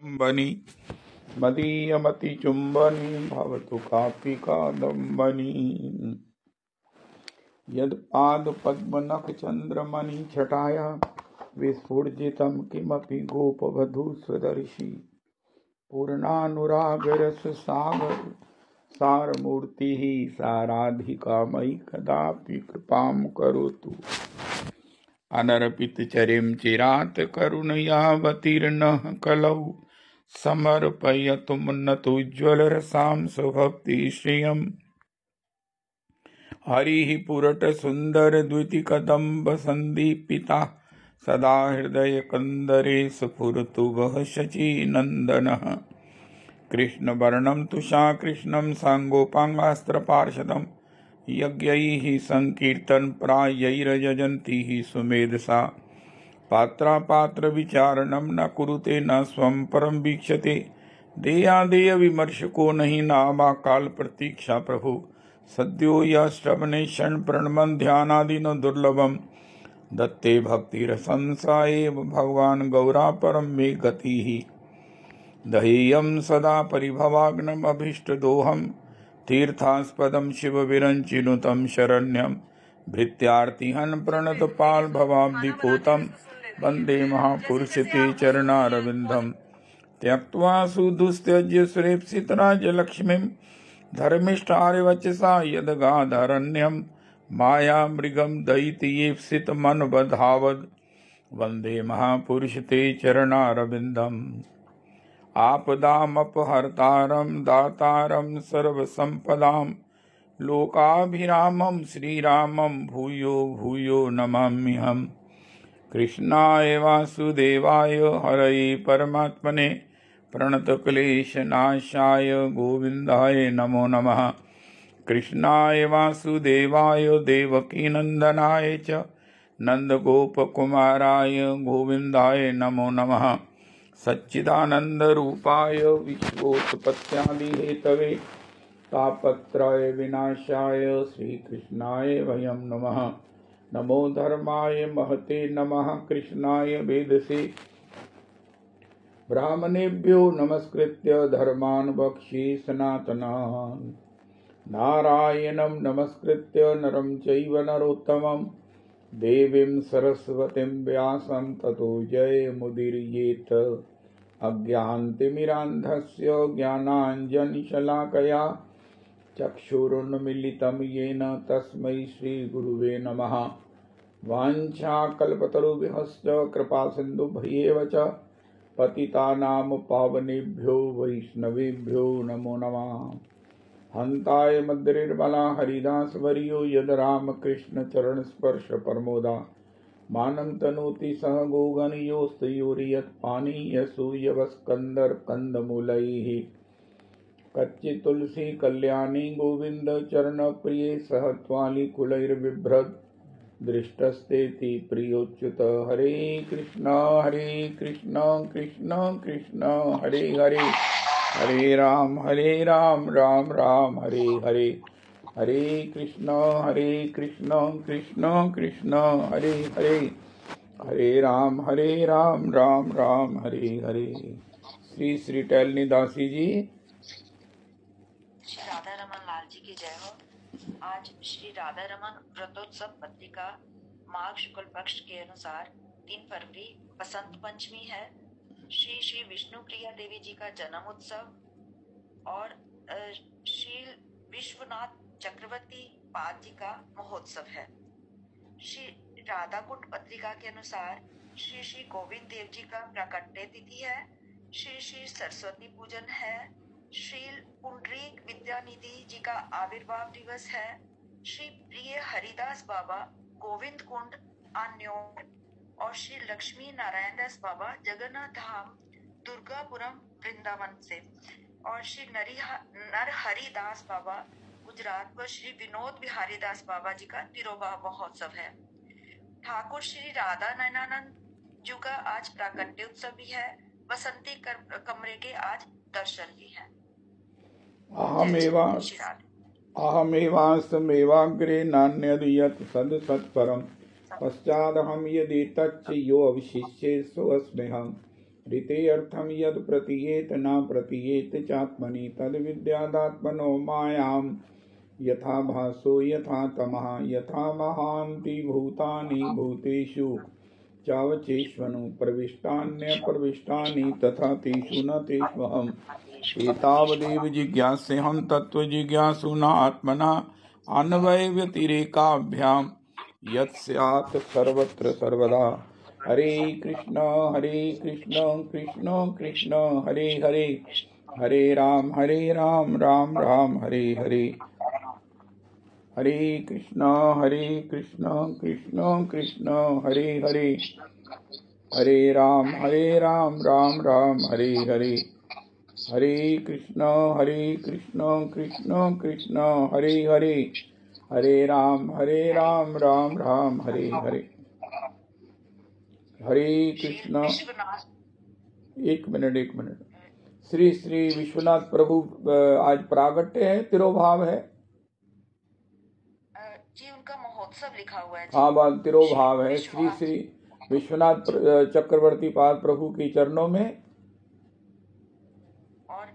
बनी मदीयमति चुंबनी भवतु कापि कादम्बनी। यत्पाद पद्मनख चंद्रमणि छटाया विस्फुजितं किमपि गोपवधू स्वदर्शी। पूर्णानुराग रस सागर सारमूर्ति साराधिका मयि कदापि कृपां करोतु। अनर्पित चरिम चिरात करुणयावतीर्णः कलौ समर्पयतु मुन्नतोज्ज्वल रसां स्वभक्ति श्रियम्। हरिः पुरट सुंदर द्विति कदम्ब संदीपिता सदा हृदय कंदरे स्फुरतु वः शची नंदनः। कृष्ण वर्णं तुषा कृष्णं सांगोपांगास्त्र पार्षदम् यज्ञैः संकीर्तन प्रायैर्यजन्ति सुमेधसा। पात्रापात्र विचारणं न कुरुते न स्वं परम वीक्षते। देयादेय विमर्शको नहीं नामा काल प्रतीक्षा प्रभु। सद्यो यः श्रवणे क्षण प्रणमन ध्यानादिनो दुर्लभम। दत्ते भक्तिरसं स एव भगवान् गौरा परम मे गतिः। दहेयं सदा परिभवाग्नम् अभीष्टदोहम्। तीर्थास्पदं शिव विरञ्चिनुतं शरण्यं। भृत्यार्तिहन् प्रणतपाल भवाब्धिपोतं वन्दे महापुरुष ते चरणारविन्दम्। त्यक्त्वा सुदुस्त्यज्य सुरेप्सितराजलक्ष्मीं धर्मिष्ठार्यवचसा यदगाधरण्यं। मायामृगं दयितयेप्सितमनवधावद् वन्दे महापुरुष ते चरणारविन्दम्। आपदामपहर्तारं दातारं सर्वसम्पदां लोकाभिरामं श्रीरामं भूयो भूयो नमाम्यहम्। कृष्णाय वासुदेवाय हरये परमात्मने प्रणतक्लेशनाशाय गोविन्दाय नमो नमः। कृष्णाय वासुदेवाय देवकीनन्दनाय च नन्दगोपकुमाराय गोविन्दाय नमो नमः। सच्चिदानंद रूपाय विश्वोत्पत्त्यादि हेतवे तापत्रय विनाशाय श्रीकृष्णाय वयं नमः। नमो धर्माय महते नमः कृष्णाय वेदसे। ब्राह्मणेभ्यो नमस्कृत्य धर्मान् वक्ष्ये सनातनान्। नारायणं नमस्कृत्य नरं चैव नरोत्तमं। देवीं सरस्वतीं व्यासं ततो जयमुदीरयेत्। अज्ञानतिमिरान्धस्य ज्ञानाञ्जनशलाकया चक्षुरुन्मीलितं येन तस्मै श्रीगुरुवे नमः। वाञ्छाकल्पतरुभ्यश्च कृपासिन्धुभ्येव च पतितानां पावनेभ्यो वैष्णवेभ्यो नमो नमः। हन्ताय मद्रिर्बला हरिदासवर्यो यद रामकृष्ण चरण स्पर्श परमोदा। मानं तनोति सह गोगणयोस्तयोर्यत् पानीयसूयवस्कन्दर कंदमूलैः। कच्चि तुलसी कल्याणी गोविंद चरण प्रिये सह त्वालिकुलैर्बिभ्रद्। दृष्टस्तेति प्रियोच्युत हरे कृष्ण कृष्ण कृष्ण हरे हरे। हरे राम राम राम हरे हरे। हरे कृष्ण कृष्ण कृष्ण हरे हरे। हरे राम राम राम हरे हरे। श्री श्री टैलनी दासी जी। श्री राधा रमन लाल जी की जय हो। आज श्री राधा रमन व्रतोत्सव पत्रिका माघ शुक्ल पक्ष के अनुसार 3 फरवरी बसंत पंचमी है। श्री श्री विष्णु प्रिया देवी जी का जन्म उत्सव और श्री विश्वनाथ चक्रवर्ती पाद जी का महोत्सव है। श्री राधा कुंड पत्रिका के अनुसार श्री श्री गोविंद देव जी का प्राकट्य तिथि है। श्री श्री सरस्वती पूजन है। श्री पुंडरीक विद्यानिधि जी का आविर्भाव दिवस है। श्री प्रिय हरिदास बाबा गोविंद कुंड अन्योर और श्री लक्ष्मी नारायण दास बाबा जगन्नाथ धाम दुर्गापुरम वृंदावन से और श्री नरहरि दास बाबा गुजरात व श्री विनोद बिहारी दास बाबा जी का तिरुवाह महोत्सव है। ठाकुर श्री राधा नयनानंद जी का आज प्राकट्य उत्सव भी है। बसंती कमरे के आज दर्शन भी है। अहमेवास्तमेवाग्रे नान्यद् यत् सद् सत्परम्। पश्चादहं यदि तच्च यो अवशिष्ये सोऽस्म्यहम्। ऋते अर्थम यद प्रतीयेत न प्रतीयेत चात्मनि तद विद्यादात्मनो मायां यथा भासो यथा तमः यथा महान्ति भूतानि भूतेषु चावचेष्वनु प्रविष्टान्य प्रविष्टानि तथा तेषु न तेष्वहम् एतावदेव जिज्ञास्यहं तत्व जिज्ञासुना आत्मना अन्वय व्यतिरेकाभ्यां यत् स्यात् सर्वत्र सर्वदा। हरे कृष्ण कृष्ण कृष्ण हरे हरे, हरे राम राम राम हरे हरे। हरे कृष्ण कृष्ण कृष्ण हरे हरे, हरे राम राम राम हरे हरे। हरे कृष्ण कृष्ण कृष्ण हरे हरे, हरे राम राम राम हरे हरे। हरे कृष्ण। एक मिनट। श्री श्री विश्वनाथ प्रभु आज प्रागट्य है, तिरोभाव है जी, उनका महोत्सव लिखा हुआ है। हाँ बात तिरोभाव है। श्री श्री विश्वनाथ चक्रवर्ती पाद प्रभु के चरणों में और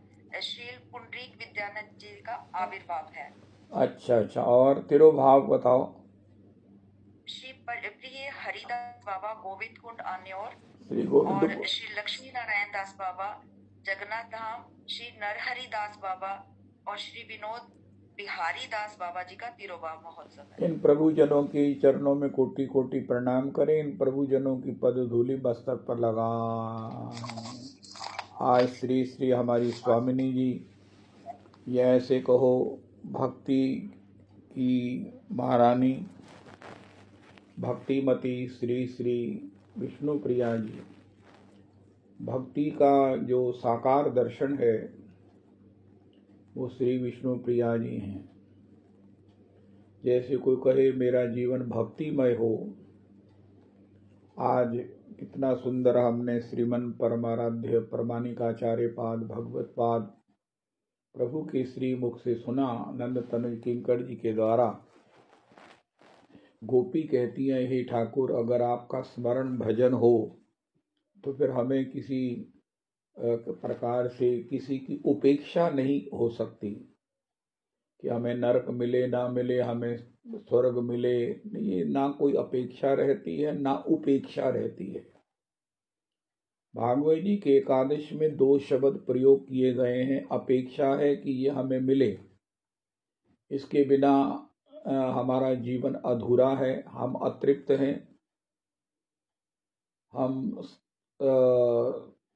श्री पुंडरीक विद्यानंद जी का आविर्भाव है। अच्छा, और तिरोभाव बताओ। श्री प्रिय हरिदास बाबा गोविंद कुंड आन्योर श्री गोविंद और श्री लक्ष्मी नारायण दास बाबा जगन्नाथ धाम, श्री नरहरि दास बाबा और श्री विनोद बिहारी दास बाबा जी का तिरोभाव महोत्सव है। इन प्रभुजनों के चरणों में कोटि कोटि प्रणाम करें। इन प्रभुजनों की पद धूलि मस्तक पर लगा। आज श्री श्री हमारी स्वामिनी जी, ये ऐसे कहो भक्ति की महारानी भक्तिमती श्री श्री विष्णु प्रिया जी, भक्ति का जो साकार दर्शन है वो श्री विष्णु प्रिया जी हैं। जैसे कोई कहे मेरा जीवन भक्तिमय हो। आज कितना सुंदर हमने श्रीमन परमाराध्य परमानिकाचार्य पाद भगवत पाद प्रभु के श्री मुख से सुना, नंद तनुज किंकर जी के द्वारा। गोपी कहती है, हे ठाकुर अगर आपका स्मरण भजन हो तो फिर हमें किसी प्रकार से किसी की उपेक्षा नहीं हो सकती कि हमें नरक मिले ना मिले, हमें स्वर्ग मिले, ये ना कोई अपेक्षा रहती है ना उपेक्षा रहती है। भागवत जी के एकादश में 2 शब्द प्रयोग किए गए हैं। अपेक्षा है कि ये हमें मिले, इसके बिना हमारा जीवन अधूरा है, हम अतृप्त हैं, हम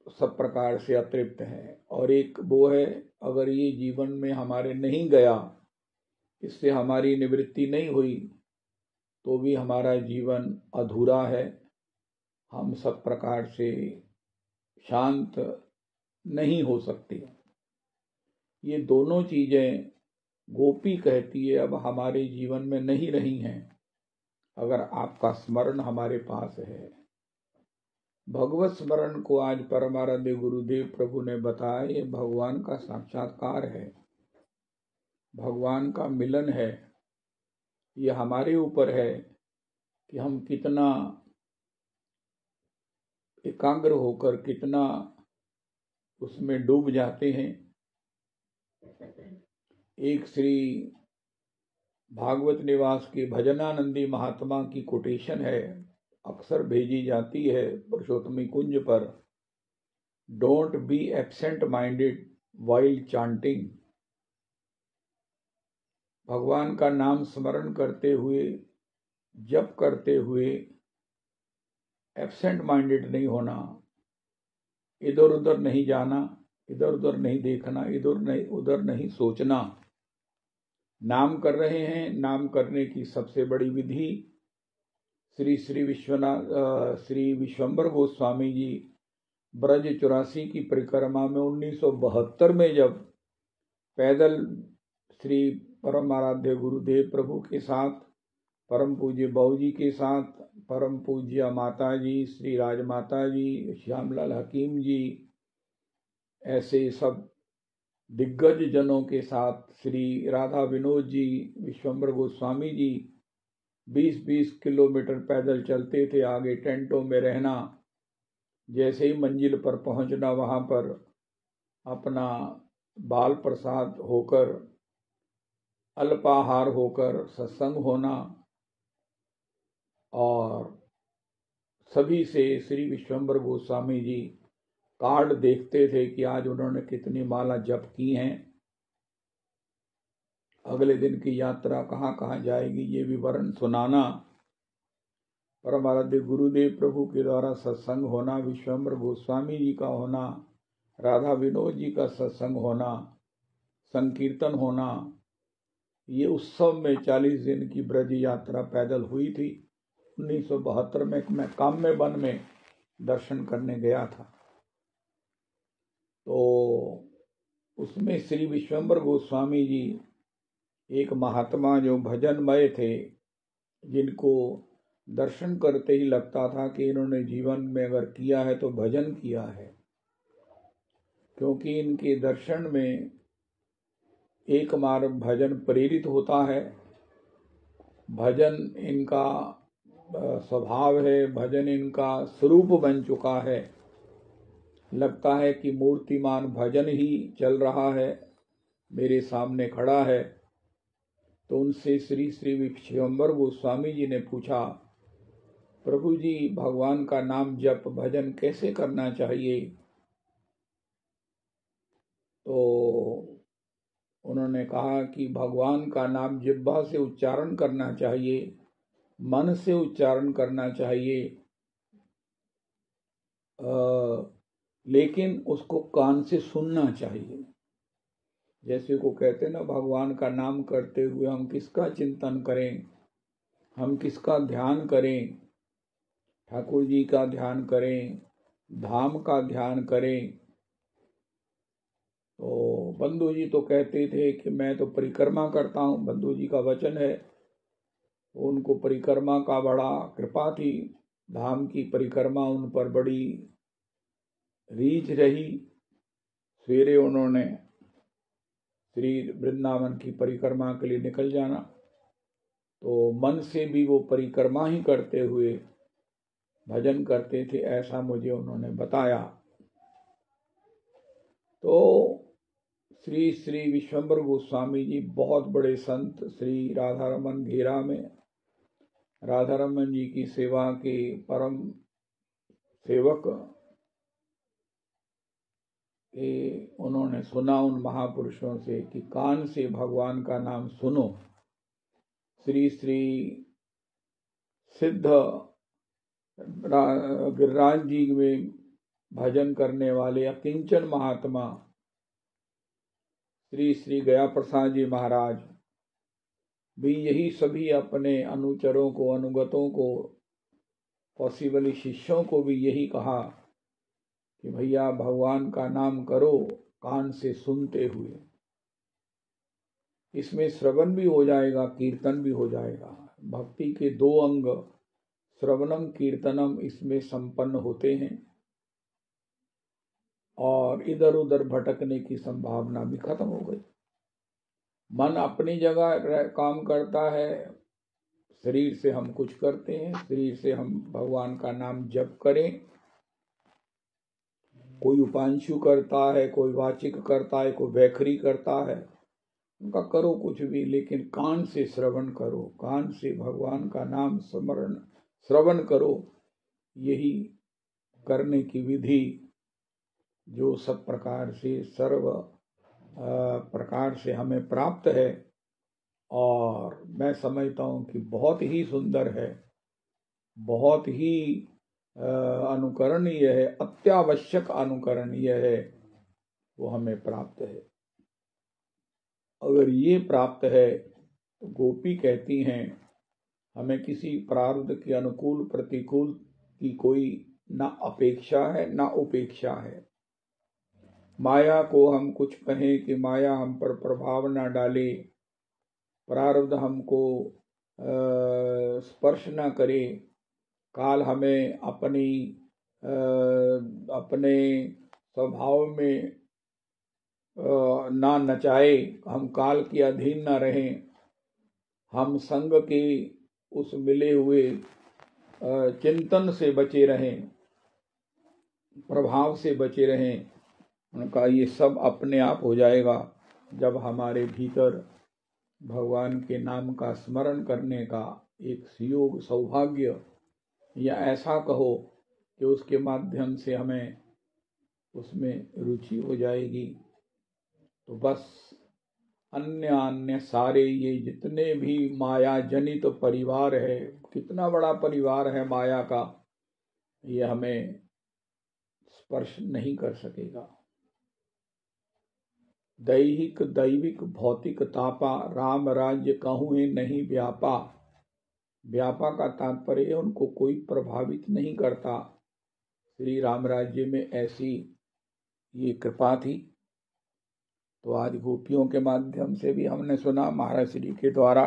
सब प्रकार से अतृप्त हैं। और एक वो है, अगर ये जीवन में हमारे नहीं गया, इससे हमारी निवृत्ति नहीं हुई, तो भी हमारा जीवन अधूरा है, हम सब प्रकार से शांत नहीं हो सकते। ये दोनों चीजें गोपी कहती है अब हमारे जीवन में नहीं रही हैं, अगर आपका स्मरण हमारे पास है। भगवत स्मरण को आज परमाराध्य गुरुदेव प्रभु ने बताया, ये भगवान का साक्षात्कार है, भगवान का मिलन है। ये हमारे ऊपर है कि हम कितना एकाग्र होकर कितना उसमें डूब जाते हैं। एक श्री भागवत निवास के भजनानंदी महात्मा की कोटेशन है, अक्सर भेजी जाती है पुरुषोत्तमी कुंज पर। Don't be absent minded while chanting. भगवान का नाम स्मरण करते हुए, जप करते हुए एब्सेंट माइंडेड नहीं होना, इधर उधर नहीं जाना, इधर उधर नहीं देखना, इधर उधर नहीं सोचना। नाम कर रहे हैं, नाम करने की सबसे बड़ी विधि श्री श्री विश्वम्बर गोस्वामी जी ब्रज 84 की परिक्रमा में 1972 में जब पैदल श्री परम आराध्य गुरुदेव प्रभु के साथ, परम पूज्य बाबू जी के साथ, परम पूज्य माता जी श्री राजमाता जी, श्यामलाल हकीम जी, ऐसे सब दिग्गज जनों के साथ, श्री राधा विनोद जी, विश्वम्बर गोस्वामी जी 20-20 किलोमीटर पैदल चलते थे, आगे टेंटों में रहना, जैसे ही मंजिल पर पहुंचना, वहां पर अपना बाल प्रसाद होकर, अल्पाहार होकर सत्संग होना, और सभी से श्री विश्वम्बर गोस्वामी जी कार्ड देखते थे कि आज उन्होंने कितनी माला जप की हैं, अगले दिन की यात्रा कहाँ कहाँ जाएगी ये विवरण सुनाना। परमाराध्य गुरुदेव प्रभु के द्वारा सत्संग होना, विश्वम्बर गोस्वामी जी का होना, राधा विनोद जी का सत्संग होना, संकीर्तन होना, ये उत्सव में 40 दिन की ब्रज यात्रा पैदल हुई थी। 1972 में मैं काम्य वन में दर्शन करने गया था। तो उसमें श्री विश्वम्बर गोस्वामी जी एक महात्मा जो भजनमय थे, जिनको दर्शन करते ही लगता था कि इन्होंने जीवन में अगर किया है तो भजन किया है, क्योंकि इनके दर्शन में एक मार्ग भजन प्रेरित होता है। भजन इनका स्वभाव है, भजन इनका स्वरूप बन चुका है। लगता है कि मूर्तिमान भजन ही चल रहा है, मेरे सामने खड़ा है। तो उनसे श्री श्री विश्वम्बर गोस्वामी जी ने पूछा, प्रभु जी, भगवान का नाम जप भजन कैसे करना चाहिए? तो उन्होंने कहा कि भगवान का नाम जिह्वा से उच्चारण करना चाहिए, मन से उच्चारण करना चाहिए, लेकिन उसको कान से सुनना चाहिए। जैसे को कहते ना, भगवान का नाम करते हुए हम किसका चिंतन करें, हम किसका ध्यान करें? ठाकुर जी का ध्यान करें, धाम का ध्यान करें। तो बंधु जी तो कहते थे कि मैं तो परिक्रमा करता हूँ, बंधु जी का वचन है। उनको परिक्रमा का बड़ा कृपा थी, धाम की परिक्रमा उन पर बड़ी रीझ रही। सवेरे उन्होंने श्री वृंदावन की परिक्रमा के लिए निकल जाना, तो मन से भी वो परिक्रमा ही करते हुए भजन करते थे, ऐसा मुझे उन्होंने बताया। तो श्री श्री विश्वम्बर गोस्वामी जी बहुत बड़े संत, श्री राधारमन घेरा में राधारमन जी की सेवा के परम सेवक, उन्होंने सुना उन महापुरुषों से कि कान से भगवान का नाम सुनो। श्री श्री सिद्ध गिरिराज जी में भजन करने वाले अकिंचन महात्मा श्री श्री गया प्रसाद जी महाराज भी यही सभी अपने अनुचरों को, अनुगतों को, पॉसिबली शिष्यों को भी यही कहा कि भैया भगवान का नाम करो कान से सुनते हुए। इसमें श्रवण भी हो जाएगा, कीर्तन भी हो जाएगा। भक्ति के 2 अंग श्रवणम कीर्तनम इसमें संपन्न होते हैं, और इधर उधर भटकने की संभावना भी खत्म हो गई। मन अपनी जगह काम करता है, शरीर से हम कुछ करते हैं, शरीर से हम भगवान का नाम जप करें। कोई उपांशु करता है, कोई वाचिक करता है, कोई वैखरी करता है, उनका करो कुछ भी, लेकिन कान से श्रवण करो, कान से भगवान का नाम स्मरण श्रवण करो। यही करने की विधि जो सब प्रकार से सर्व प्रकार से हमें प्राप्त है, और मैं समझता हूँ कि बहुत ही सुंदर है, बहुत ही अनुकरणीय है, अत्यावश्यक अनुकरणीय है, वो हमें प्राप्त है। अगर ये प्राप्त है तो गोपी कहती हैं हमें किसी प्रारब्ध के अनुकूल प्रतिकूल की कोई ना अपेक्षा है ना उपेक्षा है। माया को हम कुछ कहें कि माया हम पर प्रभाव ना डाले, प्रारब्ध हमको स्पर्श ना करे, काल हमें अपने स्वभाव में ना नचाए, हम काल के अधीन ना रहें, हम संग के उस मिले हुए चिंतन से बचे रहें। प्रभाव से बचे रहें। उनका ये सब अपने आप हो जाएगा जब हमारे भीतर भगवान के नाम का स्मरण करने का एक सुयोग, सौभाग्य, या ऐसा कहो कि उसके माध्यम से हमें उसमें रुचि हो जाएगी। तो बस अन्य अन्य सारे ये जितने भी माया जनित परिवार है, कितना बड़ा परिवार है माया का, ये हमें स्पर्श नहीं कर सकेगा। दैहिक दैविक भौतिक तापा, राम राज्य कहूँ नहीं व्यापा। व्यापा का तात्पर्य है उनको कोई प्रभावित नहीं करता। श्री राम राज्य में ऐसी ये कृपा थी। तो आज गोपियों के माध्यम से भी हमने सुना, महाराज श्री के द्वारा।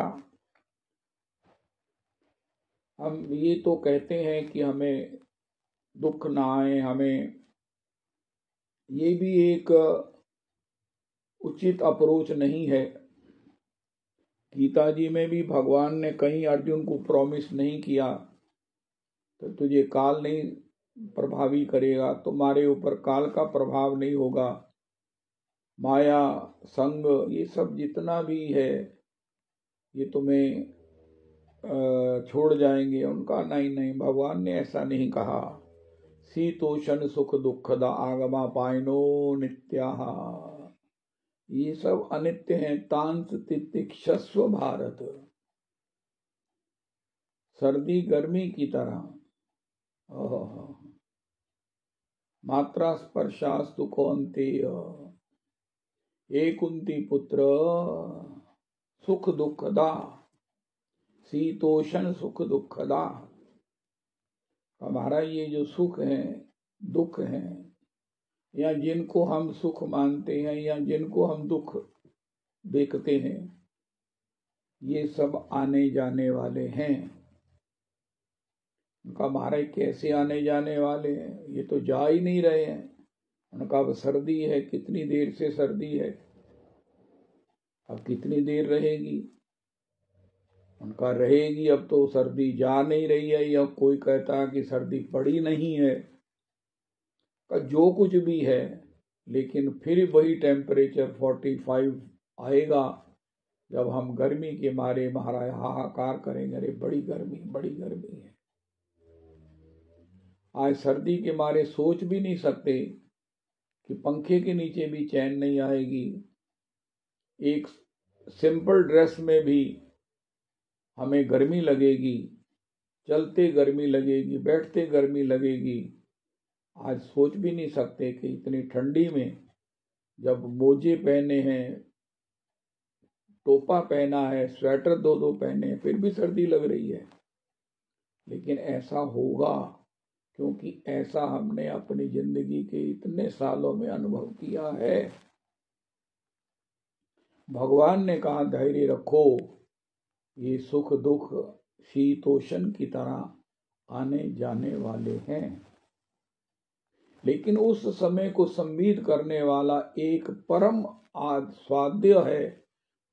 हम ये तो कहते हैं कि हमें दुख ना आए, हमें ये भी एक उचित अप्रोच नहीं है। गीता जी में भी भगवान ने कहीं अर्जुन को प्रॉमिस नहीं किया तो तुझे काल नहीं प्रभावी करेगा, तुम्हारे ऊपर काल का प्रभाव नहीं होगा, माया संग ये सब जितना भी है ये तुम्हें छोड़ जाएंगे। उनका नहीं नहीं, भगवान ने ऐसा नहीं कहा। शीतोषण सुख दुखदा आगमा पायनो नित्याः, ये सब अनित्य हैं। तांस तितिक्षस्व भारत, सर्दी गर्मी की तरह। मात्रा स्पर्शास्तु कौन्तेय, एकुंती पुत्र सुख दुखदा, शीतोषण सुख दुखदा। हमारा ये जो सुख है दुख है, या जिनको हम सुख मानते हैं या जिनको हम दुख देखते हैं, ये सब आने जाने वाले हैं। उनका महाराज कैसे आने जाने वाले हैं, ये तो जा ही नहीं रहे हैं। उनका अब सर्दी है, कितनी देर से सर्दी है, अब कितनी देर रहेगी। उनका रहेगी, अब तो सर्दी जा नहीं रही है, या कोई कहता है कि सर्दी पड़ी नहीं है, का जो कुछ भी है, लेकिन फिर वही टेम्परेचर 45 आएगा जब हम गर्मी के मारे महाराज हाहाकार करेंगे, अरे बड़ी गर्मी है। आज सर्दी के मारे सोच भी नहीं सकते कि पंखे के नीचे भी चैन नहीं आएगी। एक सिंपल ड्रेस में भी हमें गर्मी लगेगी, चलते गर्मी लगेगी, बैठते गर्मी लगेगी। आज सोच भी नहीं सकते कि इतनी ठंडी में जब मोजे पहने हैं, टोपा पहना है, स्वेटर दो पहने हैं, फिर भी सर्दी लग रही है। लेकिन ऐसा होगा क्योंकि ऐसा हमने अपनी जिंदगी के इतने सालों में अनुभव किया है। भगवान ने कहा धैर्य रखो, ये सुख दुख शीतोषण की तरह आने जाने वाले हैं। लेकिन उस समय को संबित करने वाला एक परम स्वाध्य है,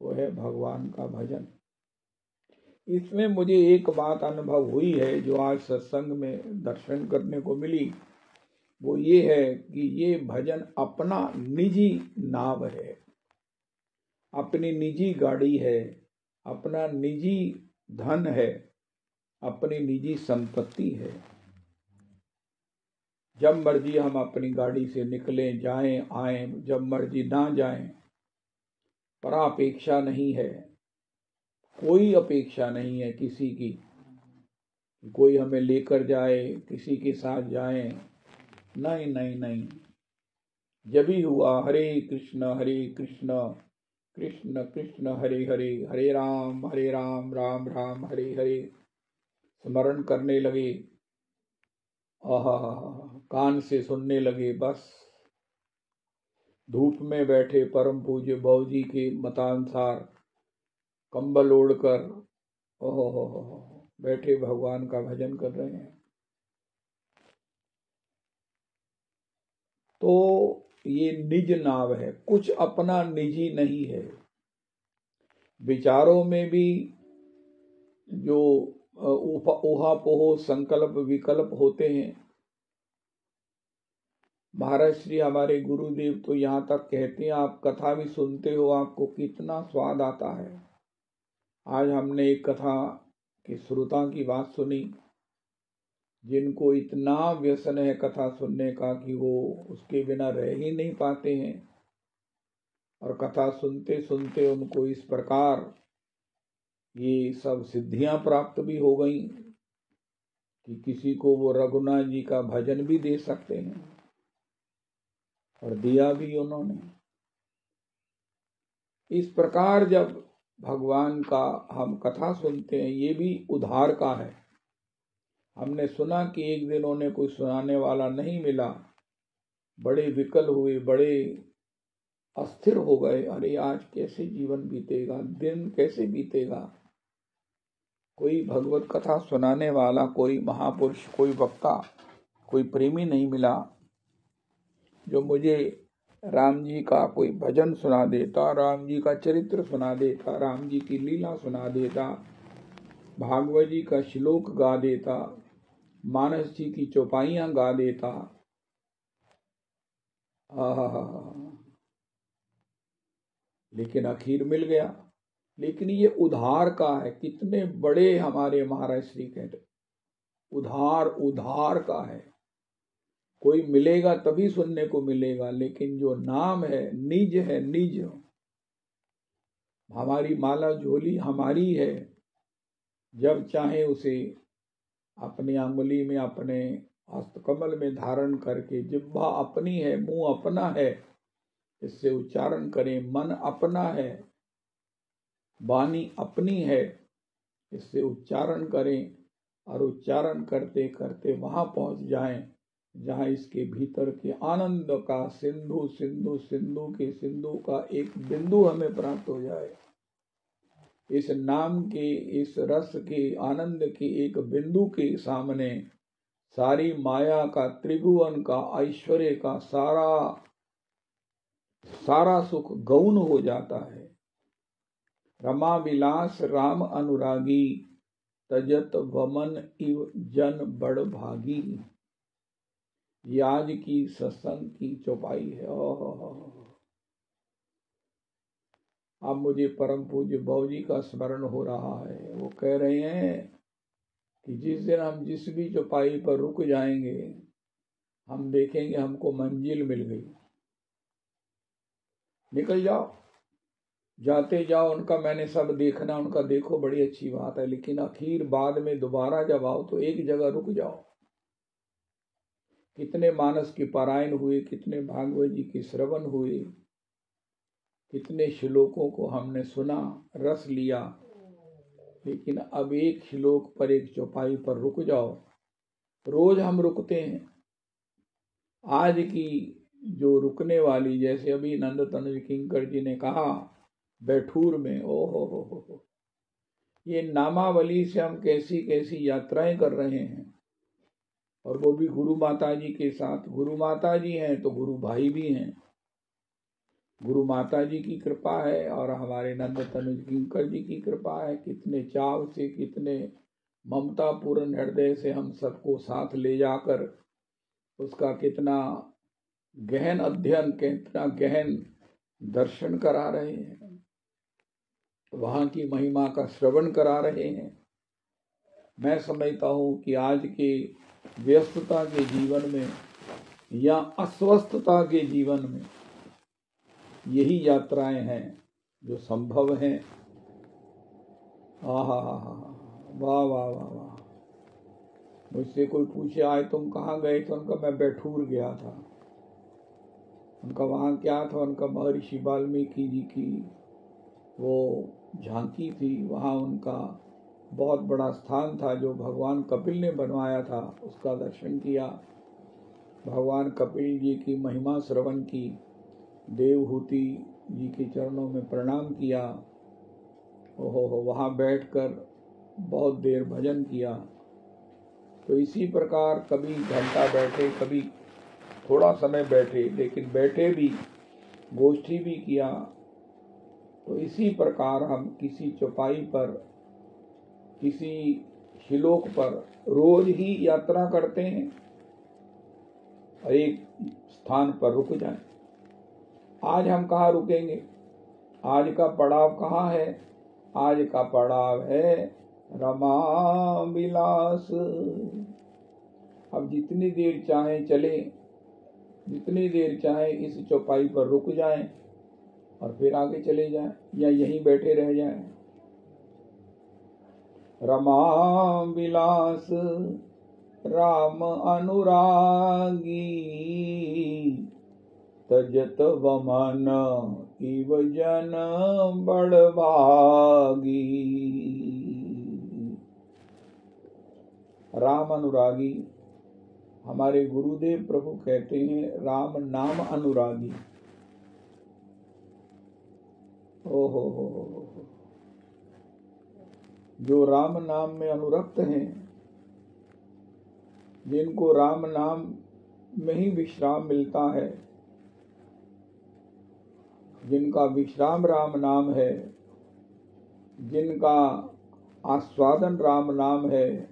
वो है भगवान का भजन। इसमें मुझे एक बात अनुभव हुई है जो आज सत्संग में दर्शन करने को मिली, वो ये है कि ये भजन अपना निजी नाव है, अपनी निजी गाड़ी है, अपना निजी धन है, अपनी निजी संपत्ति है। जब मर्जी हम अपनी गाड़ी से निकलें, जाएं, आएं, जब मर्जी ना जाएं, पर अपेक्षा नहीं है, कोई अपेक्षा नहीं है किसी की, कोई हमें लेकर जाए, किसी के साथ जाएं, नहीं नहीं नहीं। जब भी हुआ हरे कृष्ण कृष्ण कृष्ण हरे हरे, हरे राम राम राम हरे हरे स्मरण करने लगे, कान से सुनने लगे। बस धूप में बैठे परम पूज्य बाबूजी के मतानुसार कंबल ओढ़कर बैठे भगवान का भजन कर रहे हैं। तो ये निज नाव है, कुछ अपना निजी नहीं है। विचारों में भी जो ऊहापोह संकल्प विकल्प होते हैं, महाराज श्री हमारे गुरुदेव तो यहाँ तक कहते हैं, आप कथा भी सुनते हो, आपको कितना स्वाद आता है। आज हमने एक कथा के श्रोता की बात सुनी, जिनको इतना व्यसन है कथा सुनने का कि वो उसके बिना रह ही नहीं पाते हैं, और कथा सुनते सुनते उनको इस प्रकार ये सब सिद्धियां प्राप्त भी हो गई कि किसी को वो रघुनाथ जी का भजन भी दे सकते हैं, और दिया भी उन्होंने। इस प्रकार जब भगवान का हम कथा सुनते हैं, ये भी उद्धार का है। हमने सुना कि एक दिन उन्हें कोई सुनाने वाला नहीं मिला, बड़े विकल हुए, बड़े अस्थिर हो गए। अरे आज कैसे जीवन बीतेगा, दिन कैसे बीतेगा। कोई भगवत कथा सुनाने वाला, कोई महापुरुष, कोई वक्ता, कोई प्रेमी नहीं मिला जो मुझे राम जी का कोई भजन सुना देता, राम जी का चरित्र सुना देता, राम जी की लीला सुना देता, भागवत जी का श्लोक गा देता, मानस जी की चौपाइयां गा देता। लेकिन आखिर मिल गया। लेकिन ये उधार का है। कितने बड़े हमारे महाराज श्री कहते, उधार उधार का है। कोई मिलेगा तभी सुनने को मिलेगा, लेकिन जो नाम है, निज है, निज। हमारी माला झोली हमारी है, जब चाहे उसे अपनी अंगुली में, अपने हस्तकमल में धारण करके, जिह्वा अपनी है, मुंह अपना है, इससे उच्चारण करें। मन अपना है, वाणी अपनी है, इससे उच्चारण करें, और उच्चारण करते करते वहां पहुंच जाएं जहां इसके भीतर के आनंद का सिंधु, सिंधु सिंधु के सिंधु का एक बिंदु हमें प्राप्त हो जाए। इस नाम के, इस रस के, आनंद के एक बिंदु के सामने सारी माया का, त्रिभुवन का, ऐश्वर्य का सारा सुख गौण हो जाता है। रमा विलास राम अनुरागी, तजत वमन इव जन बड़ भागी। ये आज की सत्संग की चौपाई है। अब मुझे परम पूज्य बाबूजी का स्मरण हो रहा है। वो कह रहे हैं कि जिस दिन हम जिस भी चौपाई पर रुक जाएंगे, हम देखेंगे हमको मंजिल मिल गई। निकल जाओ, जाते जाओ, उनका मैंने सब देखना, उनका देखो, बड़ी अच्छी बात है, लेकिन आखिर बाद में दोबारा जब आओ तो एक जगह रुक जाओ। कितने मानस के पारायण हुए, कितने भागवत जी के श्रवण हुए, कितने श्लोकों को हमने सुना, रस लिया, लेकिन अब एक श्लोक पर, एक चौपाई पर रुक जाओ। रोज हम रुकते हैं। आज की जो रुकने वाली, जैसे अभी नंद तनुज किंकर जी ने कहा बैठूर में, हो, ये नामावली से हम कैसी कैसी यात्राएं कर रहे हैं, और वो भी गुरु माता जी के साथ। गुरु माता जी हैं तो गुरु भाई भी हैं। गुरु माता जी की कृपा है और हमारे नंद तनुज किंकर जी की कृपा है। कितने चाव से, कितने ममता पूर्ण हृदय से हम सबको साथ ले जाकर उसका कितना गहन अध्ययन, कितना गहन दर्शन करा रहे हैं, वहां की महिमा का श्रवण करा रहे हैं। मैं समझता हूं कि आज के व्यस्तता के जीवन में या अस्वस्थता के जीवन में यही यात्राएं हैं जो संभव हैं। वाह वाह वाह वाह। मुझसे कोई पूछे आज तुम कहाँ गए, तो उनका मैं बैठूर गया था। उनका वहाँ क्या था, उनका महर्षि वाल्मीकि जी की वो झांकी थी, वहाँ उनका बहुत बड़ा स्थान था जो भगवान कपिल ने बनवाया था, उसका दर्शन किया। भगवान कपिल जी की महिमा श्रवण की, देवहूति जी के चरणों में प्रणाम किया। ओहो, वहाँ बैठकर बहुत देर भजन किया। तो इसी प्रकार कभी घंटा बैठे, कभी थोड़ा समय बैठे, लेकिन बैठे भी, गोष्ठी भी किया। तो इसी प्रकार हम किसी चौपाई पर, किसी श्लोक पर रोज ही यात्रा करते हैं। और एक स्थान पर रुक जाएं। आज हम कहाँ रुकेंगे? आज का पड़ाव कहाँ है? आज का पड़ाव है रमा विलास। अब जितनी देर चाहें चले, जितनी देर चाहें इस चौपाई पर रुक जाएं और फिर आगे चले जाएं या यहीं बैठे रह जाएं। रमा विलास राम अनुरागी, तजत वमन इव जन बड़भागी। राम अनुरागी, हमारे गुरुदेव प्रभु कहते हैं राम नाम अनुरागी। हो जो राम नाम में अनुरक्त हैं, जिनको राम नाम में ही विश्राम मिलता है, जिनका विश्राम राम नाम है, जिनका आस्वादन राम नाम है,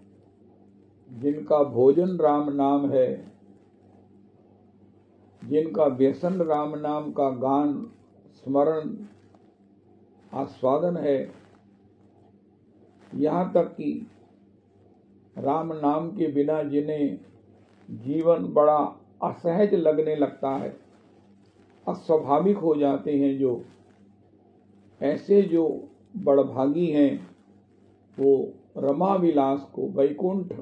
जिनका भोजन राम नाम है, जिनका व्यसन राम नाम का गान स्मरण आस्वादन है, यहाँ तक कि राम नाम के बिना जिन्हें जीवन बड़ा असहज लगने लगता है, अस्वाभाविक हो जाते हैं, जो ऐसे जो बड़भागी हैं, वो रमा विलास को, वैकुंठ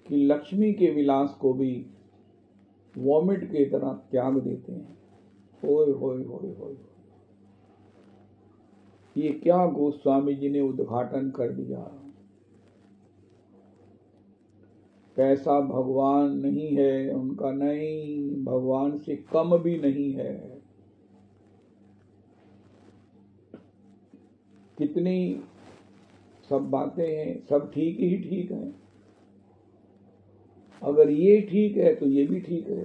की लक्ष्मी के विलास को भी वॉमिट की तरह त्याग देते हैं। होय होय होय होय, ये क्या गोस्वामी जी ने उद्घाटन कर दिया। पैसा भगवान नहीं है उनका, नहीं, भगवान से कम भी नहीं है। कितनी सब बातें हैं, सब ठीक ही ठीक है। अगर ये ठीक है तो ये भी ठीक है।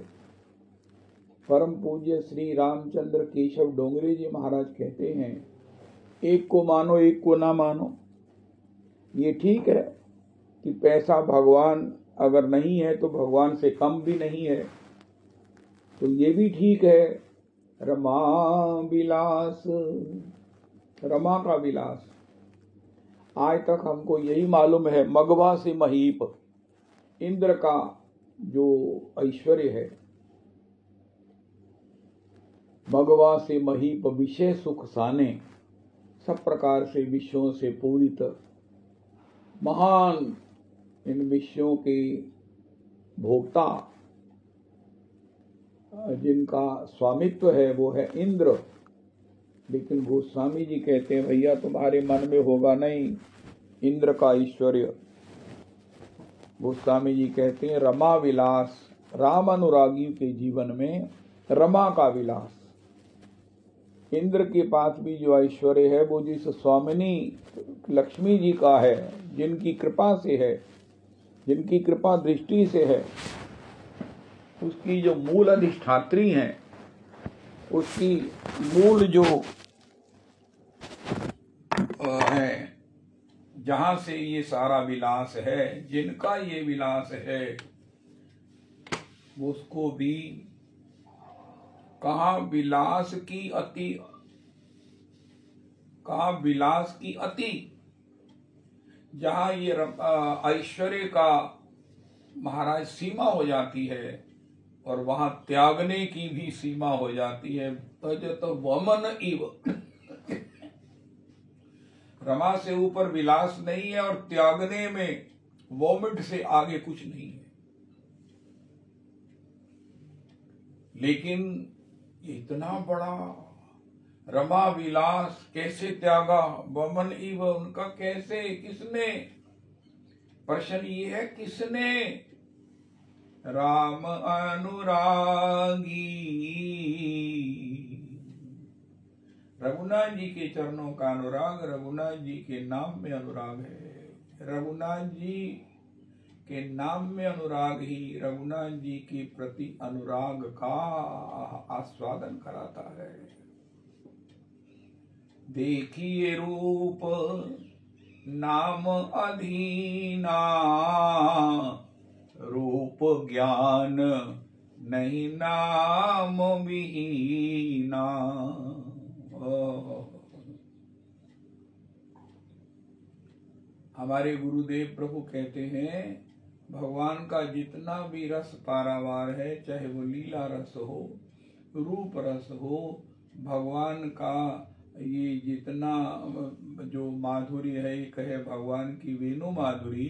परम पूज्य श्री रामचंद्र केशव डोंगरे जी महाराज कहते हैं, एक को मानो एक को ना मानो। ये ठीक है कि पैसा भगवान अगर नहीं है तो भगवान से कम भी नहीं है, तो ये भी ठीक है। रमा विलास, रमा का विलास। आज तक हमको यही मालूम है, मगवा से महीप, इंद्र का जो ऐश्वर्य है, मगवा से महीप विषय सुख साने, सब प्रकार से विषयों से पूरित महान इन विषयों के भोक्ता जिनका स्वामित्व है वो है इंद्र। लेकिन गोस्वामी जी कहते हैं, भैया तुम्हारे मन में होगा नहीं इंद्र का ऐश्वर्य। गोस्वामी जी कहते हैं रमा विलास, राम अनुरागियों के जीवन में रमा का विलास। इंद्र के पास भी जो ऐश्वर्य है वो जिस स्वामिनी लक्ष्मी जी का है, जिनकी कृपा से है, जिनकी कृपा दृष्टि से है, उसकी जो मूल अधिष्ठात्री हैं, उसकी मूल जो है, जहां से ये सारा विलास है, जिनका ये विलास है, उसको भी कहा विलास की अति, कहा विलास की अति। जहां ये ऐश्वर्य का महाराज सीमा हो जाती है और वहां त्यागने की भी सीमा हो जाती है। तजत वमन इव, रमा से ऊपर विलास नहीं है और त्यागने में वोमिट से आगे कुछ नहीं है। लेकिन इतना बड़ा रमा विलास कैसे त्यागा? वमन इव, उनका कैसे, किसने? प्रश्न ये है, किसने? राम अनुरागी। रघुनाथ जी के चरणों का अनुराग, रघुनाथ जी के नाम में अनुराग है। रघुनाथ जी के नाम में अनुराग ही रघुनाथ जी के प्रति अनुराग का आस्वादन कराता है। देखिए रूप नाम अधीना, रूप ज्ञान नहीं नाम विहीना। हमारे गुरुदेव प्रभु कहते हैं भगवान का जितना भी रस पारावार है, चाहे वो लीला रस हो, रूप रस हो, भगवान का ये जितना जो माधुर्य है, एक है भगवान की वेणु माधुरी,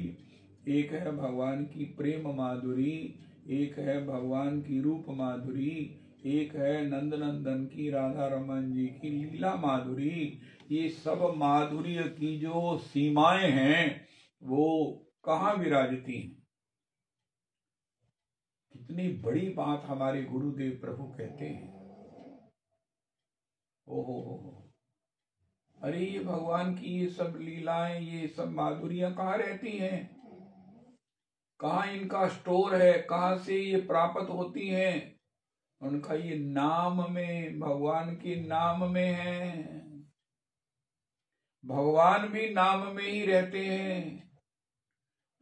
एक है भगवान की प्रेम माधुरी, एक है भगवान की रूप माधुरी, एक है नंद नंदन की राधा रमन जी की लीला माधुरी। ये सब माधुर्य की जो सीमाएं हैं वो कहाँ विराजती हैं। कितनी बड़ी बात हमारे गुरुदेव प्रभु कहते हैं। ओहो, अरे ये भगवान की ये सब लीलाएं, ये सब माधुरियां कहाँ रहती हैं, कहाँ इनका स्टोर है, कहाँ से ये प्राप्त होती हैं। उनका ये नाम में, भगवान के नाम में है। भगवान भी नाम में ही रहते हैं।